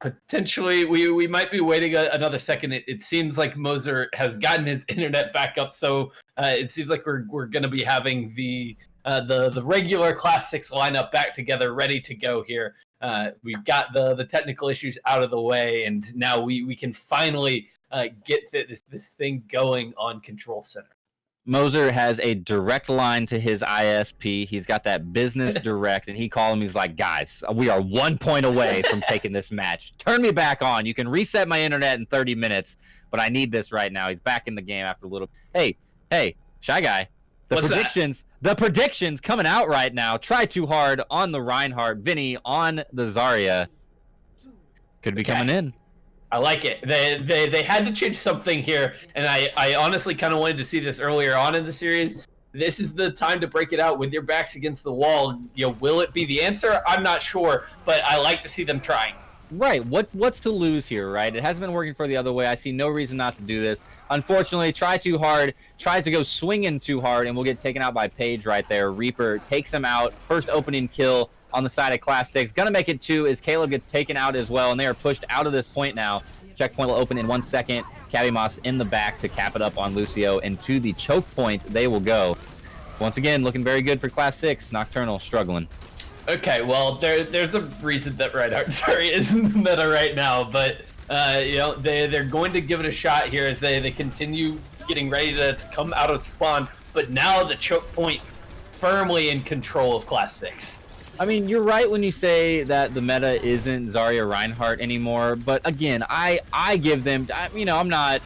potentially we might be waiting another second. It seems like Moser has gotten his internet back up, so it seems like we're going to be having the regular Class 6 lineup back together, ready to go here. We've got the technical issues out of the way, and now we can finally get this thing going on Control Center. Moser has a direct line to his ISP. He's got that business direct, and he called him. He's like, guys, we are 1 point away from taking this match. Turn me back on. You can reset my internet in 30 minutes, but I need this right now. He's back in the game after a little. Hey, Shy Guy. The predictions coming out right now. Try too hard on the Reinhardt. Vinny on the Zarya. Could be coming in. I like it. They had to change something here, and I honestly kind of wanted to see this earlier on in the series. This is the time to break it out with your backs against the wall. Will it be the answer? I'm not sure, but I like to see them trying. Right. What's to lose here, right? It hasn't been working for the other way. I see no reason not to do this. Unfortunately, try too hard, tries to go swinging too hard, and we'll get taken out by Paige right there. Reaper takes him out. First opening kill on the side of Class 6. Gonna make it 2 as Caleb gets taken out as well, and they are pushed out of this point now. Checkpoint will open in 1 second. Cabby Moss in the back to cap it up on Lucio, and to the choke point they will go. Once again, looking very good for Class 6. Nocturnal struggling. Okay, well, there's a reason that Reinhardt is in the meta right now, but they're going to give it a shot here as they continue getting ready to come out of spawn. But now the choke point firmly in control of Class 6. I mean, you're right when you say that the meta isn't Zarya Reinhardt anymore, but again, I give them, I'm not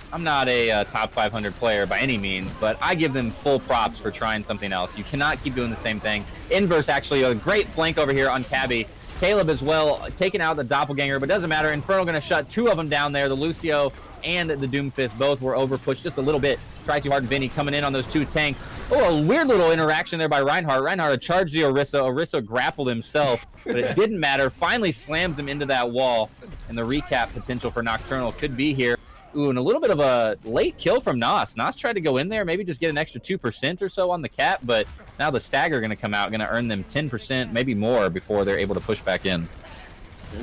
a top 500 player by any means, but I give them full props for trying something else. You cannot keep doing the same thing. Inverse actually a great flank over here on Cabby. Caleb as well, taking out the doppelganger, but doesn't matter. Inferno going to shut 2 of them down there. The Lucio and the Doomfist both were over pushed just a little bit. Try too hard. Vinny coming in on those 2 tanks. Oh, a weird little interaction there by Reinhardt. Reinhardt had charged the Orisa. Orisa grappled himself, but it didn't matter. Finally slams him into that wall, and the recap potential for Nocturnal could be here. Ooh, and a little bit of a late kill from Nos. Nos tried to go in there, maybe just get an extra 2% or so on the cap, but now the stagger going to come out, going to earn them 10%, maybe more, before they're able to push back in.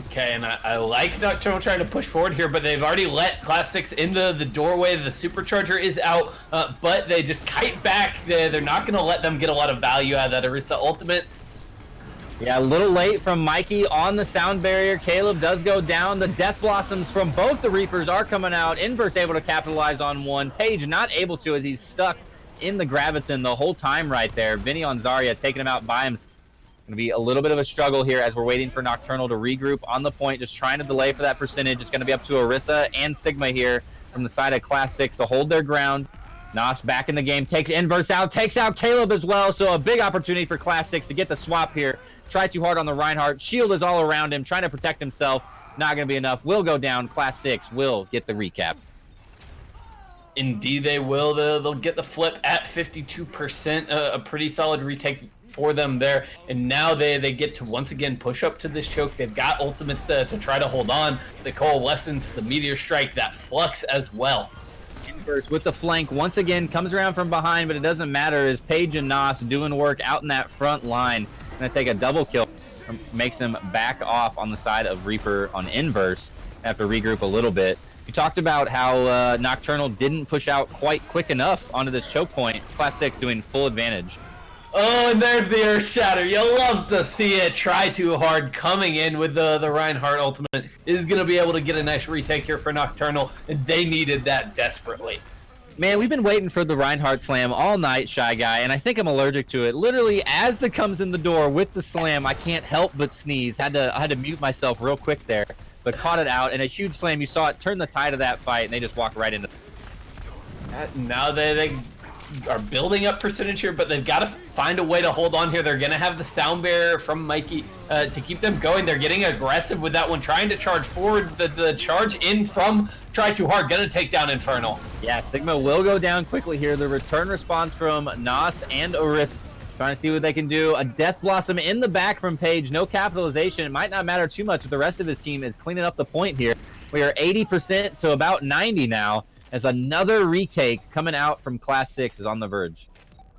Okay, and I like Nocturnal trying to push forward here, but they've already let Class 6 into the doorway. The supercharger is out, but they just kite back. They're not going to let them get a lot of value out of that Orisa ultimate. Yeah, a little late from Mikey on the sound barrier. Caleb does go down. The Death Blossoms from both the Reapers are coming out. Inverse able to capitalize on one. Paige not able to as he's stuck in the Graviton the whole time right there. Vinny on Zarya taking him out by himself. Going to be a little bit of a struggle here as we're waiting for Nocturnal to regroup on the point, just trying to delay for that percentage. It's going to be up to Orisa and Sigma here from the side of Class 6 to hold their ground. Nos back in the game, takes Inverse out, takes out Caleb as well, so a big opportunity for Class 6 to get the swap here. Try too hard on the Reinhardt. Shield is all around him, trying to protect himself. Not going to be enough. Will go down. Class 6 will get the recap. Indeed they will. They'll get the flip at 52%. A pretty solid retake for them there. And now they get to once again push up to this choke. They've got ultimates to try to hold on. The Coalescence, the Meteor Strike, that Flux as well. Inverse with the flank once again comes around from behind, but it doesn't matter as Paige and Nos doing work out in that front line. Gonna take a double kill, makes him back off on the side of Reaper on Inverse. Have to regroup a little bit. You talked about how Nocturnal didn't push out quite quick enough onto this choke point. Class 6 doing full advantage. Oh, and there's the Earth Shatter. You love to see it. Try too hard coming in with the Reinhardt ultimate is going to be able to get a nice retake here for Nocturnal, and they needed that desperately. Man, we've been waiting for the Reinhardt slam all night, Shy Guy, and I think I'm allergic to it. Literally, as it comes in the door with the slam, I can't help but sneeze. I had to mute myself real quick there, but caught it out, and a huge slam. You saw it turn the tide of that fight, and they just walked right into Now they are building up percentage here, but they've got to find a way to hold on here. They're going to have the sound barrier from Mikey to keep them going. They're getting aggressive with that one, trying to charge forward. The charge in from Try Too Hard, going to take down Infernal. Yeah, Sigma will go down quickly here. The return response from Nas and Orisa, trying to see what they can do. A Death Blossom in the back from Page. No capitalization. It might not matter too much. The rest of his team is cleaning up the point here. We are 80% to about 90 now, as another retake coming out from Class 6 is on the verge.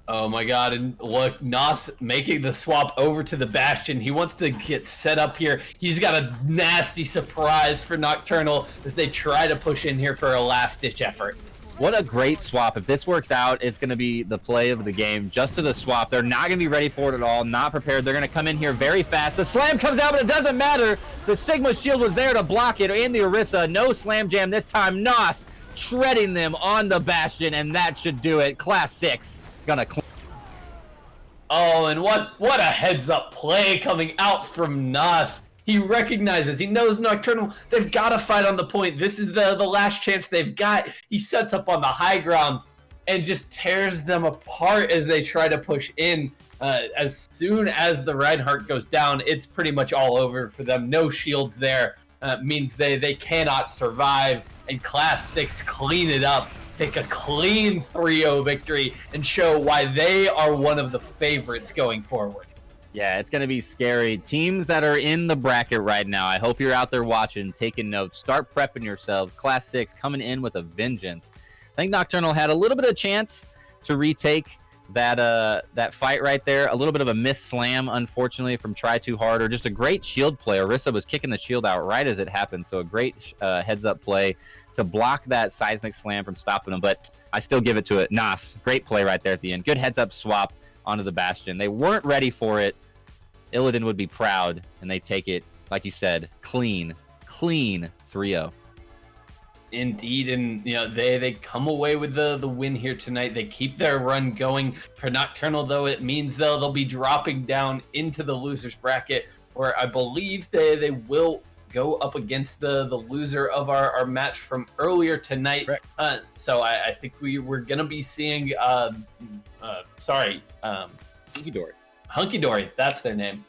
Oh my god, and look, Nos making the swap over to the Bastion. He wants to get set up here. He's got a nasty surprise for Nocturnal as they try to push in here for a last-ditch effort. What a great swap. If this works out, it's going to be the play of the game. Just to the swap. They're not going to be ready for it at all. Not prepared. They're going to come in here very fast. The slam comes out, but it doesn't matter. The Sigma shield was there to block it. And the Orisa. No slam jam this time. Nos shredding them on the Bastion, and that should do it. Class 6 gonna clean. Oh, and what a heads-up play coming out from Nos. He recognizes, he knows Nocturnal, they've got to fight on the point. This is the last chance they've got. He sets up on the high ground and just tears them apart as they try to push in. As soon as the Reinhardt goes down, it's pretty much all over for them. No shields there. Means they cannot survive. And Class 6 clean it up, take a clean 3-0 victory, and show why they are one of the favorites going forward. Yeah, it's going to be scary. Teams that are in the bracket right now, I hope you're out there watching, taking notes. Start prepping yourselves. Class 6 coming in with a vengeance. I think Nocturnal had a little bit of chance to retake that fight right there. A little bit of a missed slam, unfortunately, from Try Too Hard, or just a great shield play. Orisa was kicking the shield out right as it happened, so a great heads-up play to block that seismic slam from stopping them. But I still give it to it. Nas, great play right there at the end. Good heads-up swap onto the Bastion. They weren't ready for it. Illidan would be proud, and they take it, like you said, clean 3-0. Indeed, and they come away with the win here tonight. They keep their run going. For Nocturnal, though, it means they'll be dropping down into the losers bracket, where I believe they will go up against the loser of our match from earlier tonight. So I think we're gonna be seeing Hunky Dory, that's their name,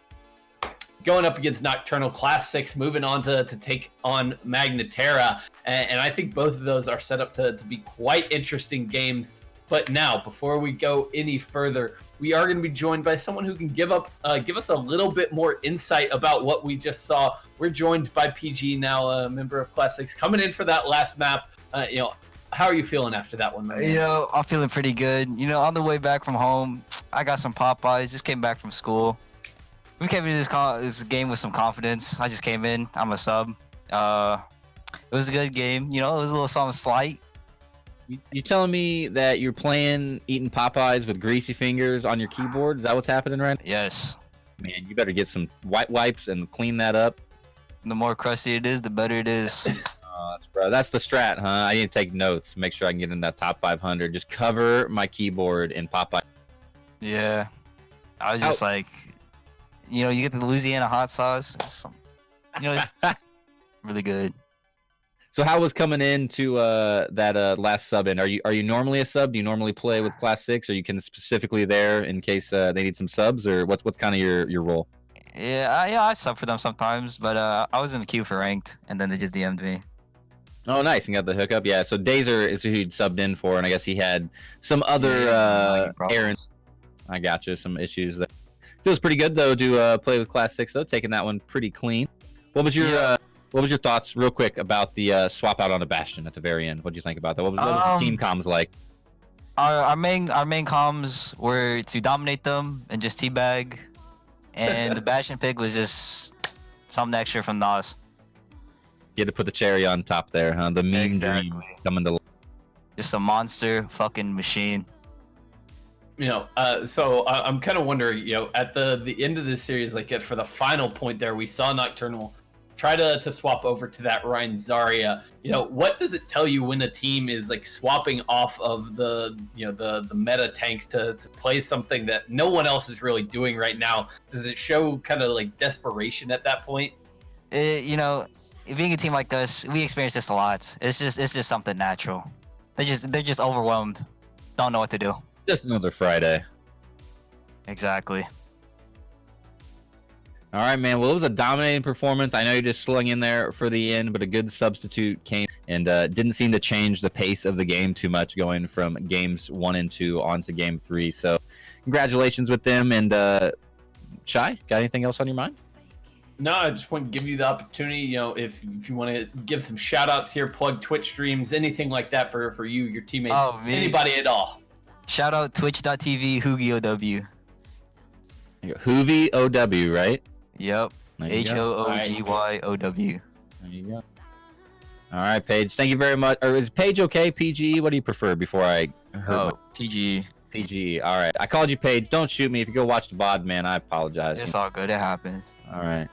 going up against Nocturnal. Class 6 moving on to take on Magnetera, and I think both of those are set up to be quite interesting games. But now, before we go any further, we are going to be joined by someone who can give us a little bit more insight about what we just saw. We're joined by PG, now a member of Class 6, coming in for that last map. How are you feeling after that one, man? I'm feeling pretty good. On the way back from home, I got some Popeyes, just came back from school. We came into this game with some confidence. I just came in, I'm a sub. It was a good game. It was a little something slight. You telling me that you're eating Popeyes with greasy fingers on your keyboard? Is that what's happening right now? Yes. Man, you better get some white wipes and clean that up. The more crusty it is, the better it is. Bro, that's the strat, huh? I need to take notes, make sure I can get in that top 500. Just cover my keyboard in Popeye. Yeah. I was just you get the Louisiana hot sauce. It's really good. So how was coming into that last sub in? Are you normally a sub? Do you normally play with Class 6, or you can specifically there in case they need some subs, or what's kind of your role? Yeah, I sub for them sometimes, but I was in the queue for ranked, and then they just DM'd me. Oh, nice, and got the hookup. Yeah, so Dazer is who he'd subbed in for, and I guess he had some other errands. I got you, some issues there. Feels pretty good though to play with Class 6 though, taking that one pretty clean. What was your thoughts, real quick, about the swap out on the Bastion at the very end? What did you think about that? What was the team comms like? Our main comms were to dominate them and just teabag, and the Bastion pick was just something extra from Nas. You had to put the cherry on top there, huh? The meme dream coming to life. Just a monster fucking machine. So I'm kind of wondering, at the end of this series, for the final point there, we saw Nocturnal try to swap over to that Rein Zarya. What does it tell you when a team is swapping off of the meta tanks to play something that no one else is really doing right now? Does it show kind of desperation at that point? Being a team like us, we experience this a lot. It's just something natural. They're just overwhelmed, don't know what to do. Just another Friday. Exactly. All right, man. Well, it was a dominating performance. I know you just slung in there for the end, but a good substitute came and didn't seem to change the pace of the game too much, going from games 1 and 2 on to game 3. So, congratulations with them. And Shy, got anything else on your mind? No, I just want to give you the opportunity. You know, if you want to give some shout outs here, plug Twitch streams, anything like that for you, your teammates, anybody at all. Shout out twitch.tv HoogieOW. Hoovy OW, right? Yep. HOOGYOW. There you go. All right, Paige. Thank you very much. Or is Paige okay? PG? What do you prefer before I hurt PG. PG. All right. I called you Paige. Don't shoot me. If you go watch the VOD, man, I apologize. It's all good. It happens. All right.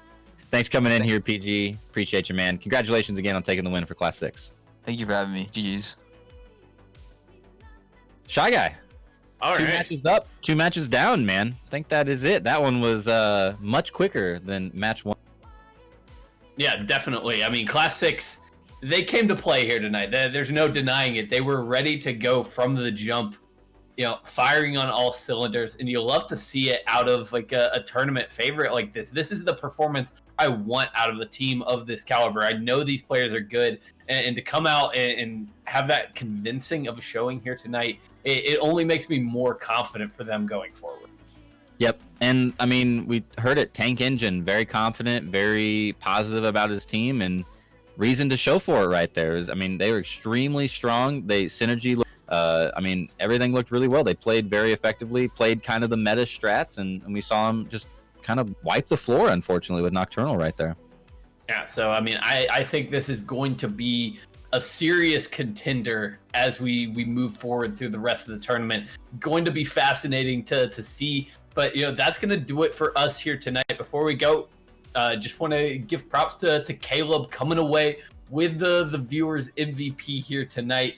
Thanks for coming in here, PG. Appreciate you, man. Congratulations again on taking the win for Class 6. Thank you for having me. GG's. Shy Guy. All Two right. matches up, 2 matches down, man. I think that is it. That one was much quicker than match 1. Yeah, definitely. I mean, Class 6, they came to play here tonight. There's no denying it. They were ready to go from the jump, you know, firing on all cylinders, and you love to see it out of like a tournament favorite like this. This is the performance I want out of the team of this caliber. I know these players are good, and to come out and have that convincing of a showing here tonight, it only makes me more confident for them going forward. Yep. And I mean, we heard it. Tank Engine, very confident, very positive about his team, and reason to show for it right there. I mean, they were extremely strong. Synergy. I mean, everything looked really well. They played very effectively, played kind of the meta strats, and we saw them just kind of wipe the floor, unfortunately, with Nocturnal right there. Yeah, so I mean, I think this is going to be a serious contender as we move forward through the rest of the tournament. Going to be fascinating to see, but you know, that's going to do it for us here tonight. Before we go, just want to give props to Caleb coming away with the viewers MVP here tonight.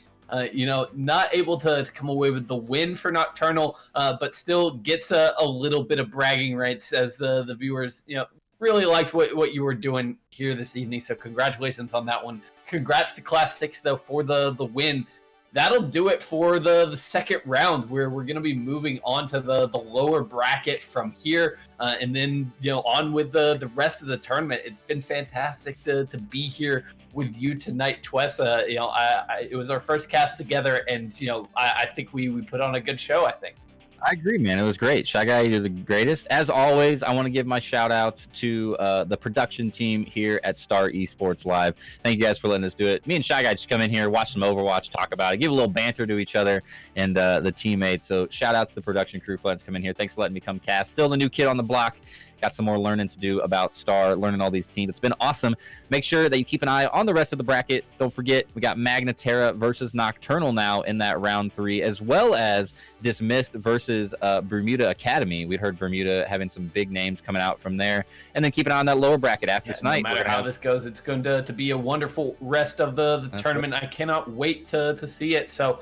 You know, not able to come away with the win for Nocturnal, but still gets a little bit of bragging rights as the viewers, you know, really liked what you were doing here this evening. So congratulations on that one. Congrats to Class 6, though, for the win. That'll do it for the second round, where we're going to be moving on to the lower bracket from here, and then, you know, on with the rest of the tournament. It's been fantastic to be here with you tonight, Twess. You know, it was our first cast together, and you know, I think we put on a good show, I think. I agree, man. It was great. Shy Guy, you're the greatest. As always, I want to give my shout outs to the production team here at Star Esports Live. Thank you guys for letting us do it. Me and Shy Guy just come in here, watch some Overwatch, talk about it, give a little banter to each other and the teammates. So shout outs to the production crew for letting us come in here. Thanks for letting me come cast. Still the new kid on the block. Got some more learning to do about Star, learning all these teams. It's been awesome. Make sure that you keep an eye on the rest of the bracket. Don't forget, we got Magna Terra versus Nocturnal now in that round 3, as well as Dismissed versus Bermuda Academy. We'd heard Bermuda having some big names coming out from there. And then keep an eye on that lower bracket after tonight. No matter how this goes, it's going to be a wonderful rest of the tournament. Right. I cannot wait to see it. So,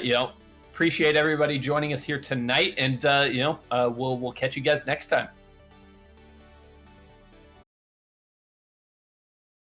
you know, appreciate everybody joining us here tonight. And, you know, we'll catch you guys next time.